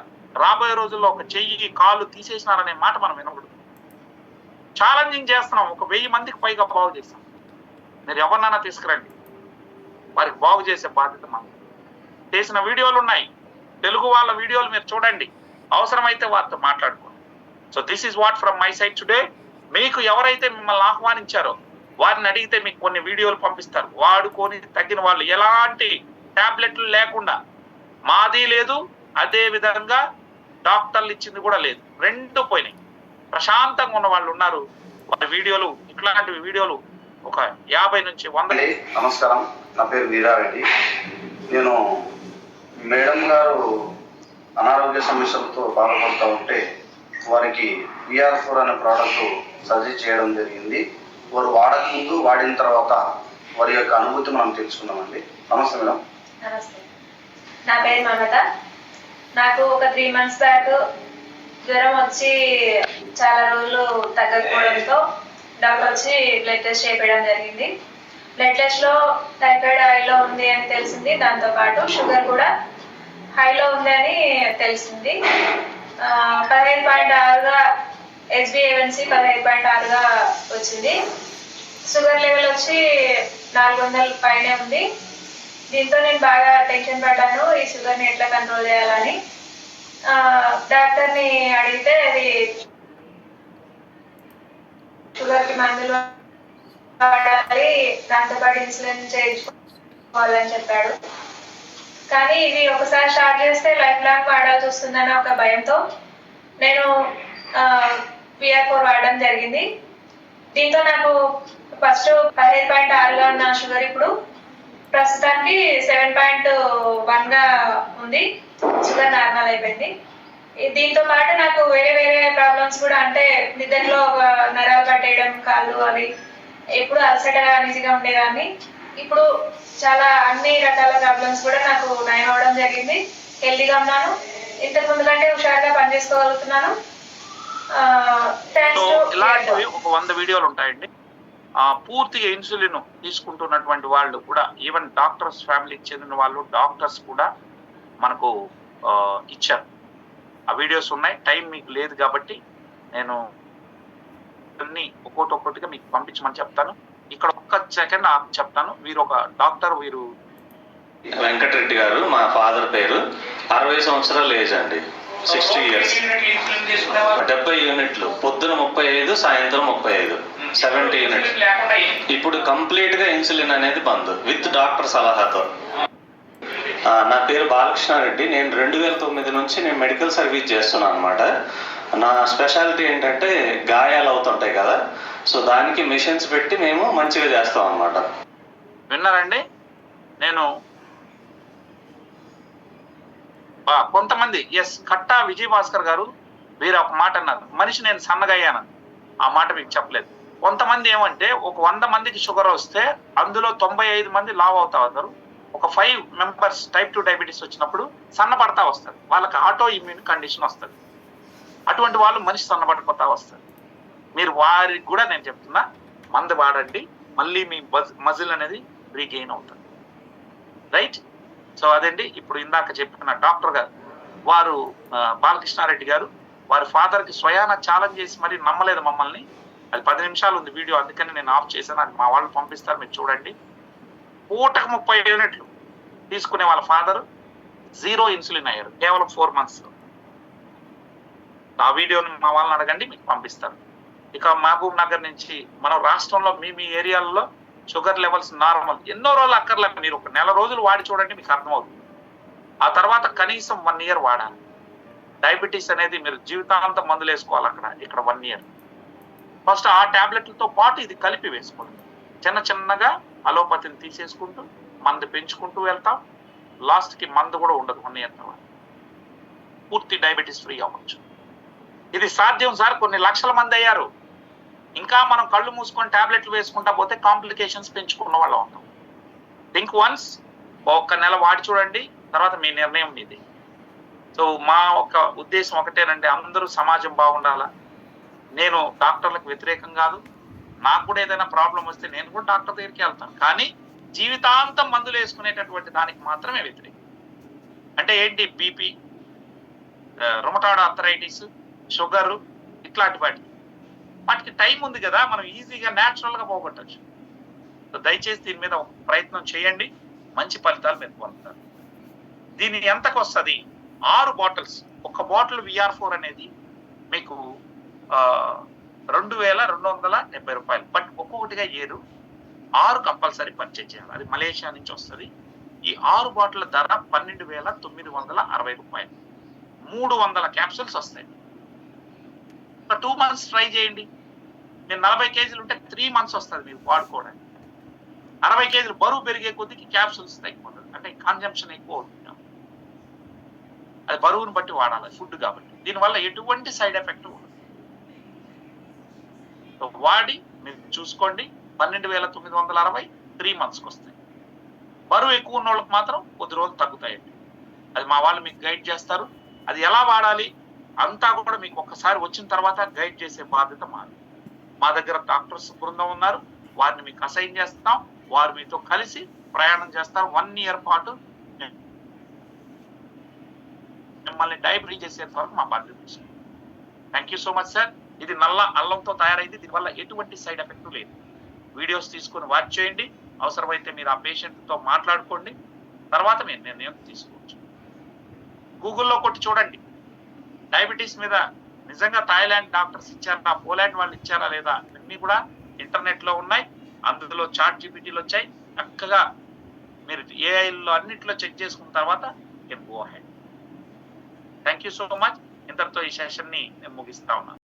రాబోయే రోజుల్లో ఒక చెయ్యి కాలు తీసేసినారనే మాట మనం వినకూడదు. ఛాలెంజింగ్ చేస్తున్నాం. ఒక 1000 మందికి పైగా బాగు చేస్తాం. మీరు ఎవరినైనా తీసుకురండి, వారికి బాగు చేసే బాధ్యత మనం. చేసిన వీడియోలు ఉన్నాయి, తెలుగు వాళ్ళ వీడియోలు మీరు చూడండి, అవసరమైతే వారితో మాట్లాడుకోండి. So this is what from my side today. మీకు ఎవరైతే మిమ్మల్ని ఆహ్వానించారో వారిని అడిగితే మీకు కొన్ని వీడియోలు పంపిస్తారు. వాడుకొని తగ్గిన వాళ్ళు ఎలాంటి టాబ్లెట్లు లేకుండా, మాది లేదు, అదే విధంగా డాక్టర్లు ఇచ్చింది కూడా లేదు, 2 పోయినాయి. ప్రశాంతంగా ఉన్న వాళ్ళు ఉన్నారు. వారి వీడియోలు, ఇట్లాంటి వీడియోలు ఒక 50 నుంచి 100. నమస్కారం, నా పేరు వీరారెడ్డి. నేను మేడం గారు అనారోగ్య సమస్యలతో బాధపడుతూ ఉంటే వారికి VR4 అనే ప్రోడక్ట్ సజెస్ట్ చేయడం జరిగింది. వారు వాడక ముందు, వాడిన తర్వాత వారి యొక్క అనుభూతి మనం తెలుసుకుందామండి. నమస్తే మేడం. నమస్తే, నా పేరు మమత. నాకు ఒక 3 months బ్యాక్ జ్వరం వచ్చి చాలా రోజులు తగ్గకపోవడంతో డాక్టర్ వచ్చి బ్లడ్ టెస్ట్ చేయించడం జరిగింది. బ్లడ్ టెస్ట్లో టైఫాయిడ్ హైలో ఉంది అని తెలిసింది. దాంతోపాటు షుగర్ కూడా హైలో ఉంది అని తెలిసింది. 15.6గా HbA1c 15.6గా వచ్చింది. షుగర్ లెవెల్ వచ్చి 400 పైనే ఉంది. దీంతో నేను బాగా టెన్షన్ పడ్డాను, ఈ షుగర్ని ఎట్లా కంట్రోల్ చేయాలని. డాక్టర్ని అడిగితే అది షుగర్కి మందులు వాడాలి, దాంతోపాటు ఇన్సులిన్ చేయించుకోవాలని చెప్పాడు. కానీ ఇది ఒకసారి స్టార్ట్ చేస్తే లైఫ్ లాంగ్ వాడాల్సి వస్తుందన్న ఒక భయంతో నేను VR4 వాడడం జరిగింది. దీంతో నాకు ఫస్ట్ 15.6గా ఉన్న షుగర్ ఇప్పుడు ప్రస్తుతానికి 7.1గా ఉంది. షుగర్ నార్మల్ అయిపోయింది. దీంతో పాటు నాకు వేరే వేరే ప్రాబ్లమ్స్ కూడా, అంటే నిద్రలో ఒక నరాలు కట్టేయడం, కాళ్ళు అవి, ఎప్పుడు అలసటగా ఈజీగా ఉండేదాన్ని. ఇప్పుడు చాలా అన్ని రకాల ప్రాబ్లమ్స్ కూడా నాకు నయం అవడం జరిగింది. హెల్తీగా ఉన్నాను, ఇంతకు ముందు కంటే హుషారుగా పనిచేసుకోగలుగుతున్నాను. ఇలాంటివి ఒక 100 వీడియోలు ఉంటాయండి. పూర్తిగా ఇన్సులిన్ తీసుకుంటున్నటువంటి వాళ్ళు కూడా, ఈవెన్ డాక్టర్స్ ఫ్యామిలీకి చెందిన వాళ్ళు, డాక్టర్స్ కూడా మనకు ఇచ్చారు. ఆ వీడియోస్ ఉన్నాయి. టైం మీకు లేదు కాబట్టి నేను అన్ని ఒక్కొక్కటిగా మీకు పంపించమని చెప్తాను. ఇక్కడ ఒక్క సెకండ్ చెప్తాను. వీరు ఒక డాక్టర్, వీరు వెంకటరెడ్డి గారు. మా ఫాదర్ పేరు. 60 సంవత్సరాల ఏజ్ అండి, 60 years. 70 యూనిట్లు, పొద్దున 35, సాయంత్రం 35, 70 యూనిట్స్. ఇప్పుడు కంప్లీట్ గా ఇన్సులిన్ అనేది బంద్, విత్ డాక్టర్ సలహాతో. నా పేరు బాలకృష్ణారెడ్డి. నేను 2009 నుంచి నేను మెడికల్ సర్వీస్ చేస్తున్నాను అనమాట. నా స్పెషాలిటీ ఏంటంటే గాయాలు అవుతుంటాయి కదా, సో దానికి మిషన్స్ పెట్టి మేము మంచిగా చేస్తాం అనమాట. విన్నారండి? నేను కొంతమంది కట్టా విజయభాస్కర్ గారు వీరు ఒక మాట అన్నారు, మనిషి నేను సన్నగా అయ్యానని. ఆ మాట మీకు చెప్పలేదు. కొంతమంది ఏమంటే ఒక 100 మందికి షుగర్ వస్తే అందులో 95 మంది లావ్ అవుతా వస్తారు. ఒక 5 members టైప్ 2 డయాబెటీస్ వచ్చినప్పుడు సన్నపడతా వస్తారు. వాళ్ళకి ఆటో ఇమ్యూన్ కండిషన్ వస్తుంది. అటువంటి వాళ్ళు మనిషి సన్నపడిపోతా వస్తారు. మీరు వారికి కూడా నేను చెప్తున్నా, మందు వాడండి, మళ్ళీ మీ మజిల్ అనేది రీగెయిన్ అవుతుంది. రైట్? సో అదండి. ఇప్పుడు ఇందాక చెప్పిన డాక్టర్ గారు, వారు బాలకృష్ణారెడ్డి గారు, వారి ఫాదర్కి స్వయాన ఛాలెంజ్ చేసి మరి నమ్మలేదు మమ్మల్ని. అది 10 నిమిషాలు ఉంది వీడియో, అందుకని నేను ఆఫ్ చేశాను. అది మా వాళ్ళు పంపిస్తారు, మీరు చూడండి. పూటకు 30 యూనిట్లు తీసుకునే వాళ్ళ ఫాదర్ 0 ఇన్సులిన్ అయ్యారు కేవలం 4 months. ఆ వీడియోని మా వాళ్ళని అడగండి, మీకు పంపిస్తారు. ఇక మహబూబ్ నగర్ నుంచి మన రాష్ట్రంలో మీ ఏరియాల్లో షుగర్ లెవెల్స్ నార్మల్, ఎన్నో రోజులు అక్కర్లేదు. మీరు ఒక 1 నెల రోజులు వాడి చూడండి, మీకు అర్థమవుతుంది. ఆ తర్వాత కనీసం 1 year వాడాలి. డయాబెటీస్ అనేది మీరు జీవితాంతం మందులు వేసుకోవాలి అక్కడ, ఇక్కడ 1 year. ఫస్ట్ ఆ టాబ్లెట్లతో పాటు ఇది కలిపి వేసుకోండి. చిన్నగా అలోపతిని తీసేసుకుంటూ మందు పెంచుకుంటూ వెళ్తాం. లాస్ట్కి మందు కూడా ఉండదు 1 year తర్వాత. పూర్తి డయాబెటీస్ ఫ్రీ అవ్వచ్చు. ఇది సాధ్యం సార్. కొన్ని లక్షల మంది అయ్యారు. ఇంకా మనం కళ్ళు మూసుకొని టాబ్లెట్లు వేసుకుంటా పోతే కాంప్లికేషన్స్ పెంచుకున్న వాళ్ళం ఉంటాం. థింక్ వన్స్, 1 నెల వాడి చూడండి, తర్వాత మీ నిర్ణయం మీది. సో మా ఒక ఉద్దేశం ఒకటేనండి, అందరూ సమాజం బాగుండాలా. నేను డాక్టర్లకు వ్యతిరేకం కాదు. నాకు కూడా ఏదైనా ప్రాబ్లం వస్తే నేను కూడా డాక్టర్ దగ్గరికి వెళ్తాను. కానీ జీవితాంతం మందులు వేసుకునేటటువంటి దానికి మాత్రమే వ్యతిరేకం. అంటే ఏంటి? బీపీ, రొమటాయిడ్ ఆర్థరైటిస్, షుగర్, ఇట్లాంటి వాటికి టైం ఉంది కదా, మనం ఈజీగా న్యాచురల్ గా పోగొట్టచ్చు. దయచేసి దీని మీద ఒక ప్రయత్నం చేయండి, మంచి ఫలితాలు మీరు పొందుతారు. దీని ఎంతకు వస్తుంది? 6 బాటిల్స్. ఒక బాటిల్ VR4 అనేది మీకు 2270 రూపాయలు. బట్ ఒక్కొక్కటిగా 6 కంపల్సరీ పర్చేజ్ చేయాలి. అది మలేషియా నుంచి వస్తుంది. ఈ 6 బాటిల్ ధర 12,960 రూపాయలు. 300 క్యాప్సూల్స్ వస్తాయి. ఒక 2 months ట్రై చేయండి. నేను 40 కేజీలు ఉంటే 3 months వస్తుంది మీరు వాడుకోవడానికి. 60 కేజీలు బరువు పెరిగే కొద్దికి క్యాప్సూల్స్ తగ్గిపోతుంది, అంటే కన్జంప్షన్ ఎక్కువ అవుతుంది. అది బరువును బట్టి వాడాలి, ఫుడ్ కాబట్టి. దీనివల్ల ఎటువంటి సైడ్ ఎఫెక్ట్ ఉండదు. వాడి మీరు చూసుకోండి. 12,960 3 monthsకి వస్తాయి. బరువు ఎక్కువ ఉన్న వాళ్ళకి మాత్రం కొద్ది రోజులు తగ్గుతాయండి. అది మా వాళ్ళు మీకు గైడ్ చేస్తారు. అది ఎలా వాడాలి అంతా కూడా మీకు ఒక్కసారి వచ్చిన తర్వాత గైడ్ చేసే బాధ్యత మాది. మా దగ్గర డాక్టర్స్ బృందం ఉన్నారు, వారిని మీకు అసైన్ చేస్తాం. వారు మీతో కలిసి ప్రయాణం చేస్తారు. 1 year పాటు మిమ్మల్ని డయాబెటీస్ చేసేంత వరకు మా బాధ్యత తీసుకుంటాం. Thank you so much sir. ఇది నల్ల అల్లంతో తయారైంది. దీనివల్ల ఎటువంటి సైడ్ ఎఫెక్ట్ లేదు. వీడియోస్ తీసుకొని వాచ్ చేయండి. అవసరమైతే మీరు ఆ పేషెంట్తో మాట్లాడుకోండి. తర్వాత మీరు నిర్ణయం తీసుకోవచ్చు. గూగుల్లో కొట్టి చూడండి, డయాబెటీస్ మీద నిజంగా థాయిలాండ్ డాక్టర్స్ ఇచ్చారా, పోలాండ్ వాళ్ళు ఇచ్చారా లేదా, అన్నీ కూడా ఇంటర్నెట్ లో ఉన్నాయి. అందులో చాట్ జీపీటీలు వచ్చాయి. చక్కగా మీరు ఏఐలో అన్నిట్లో చెక్ చేసుకున్న తర్వాత can go ahead. Thank you so much. ఇంతటితో ఈ సెషన్ ని నేను ముగిస్తా ఉన్నాను.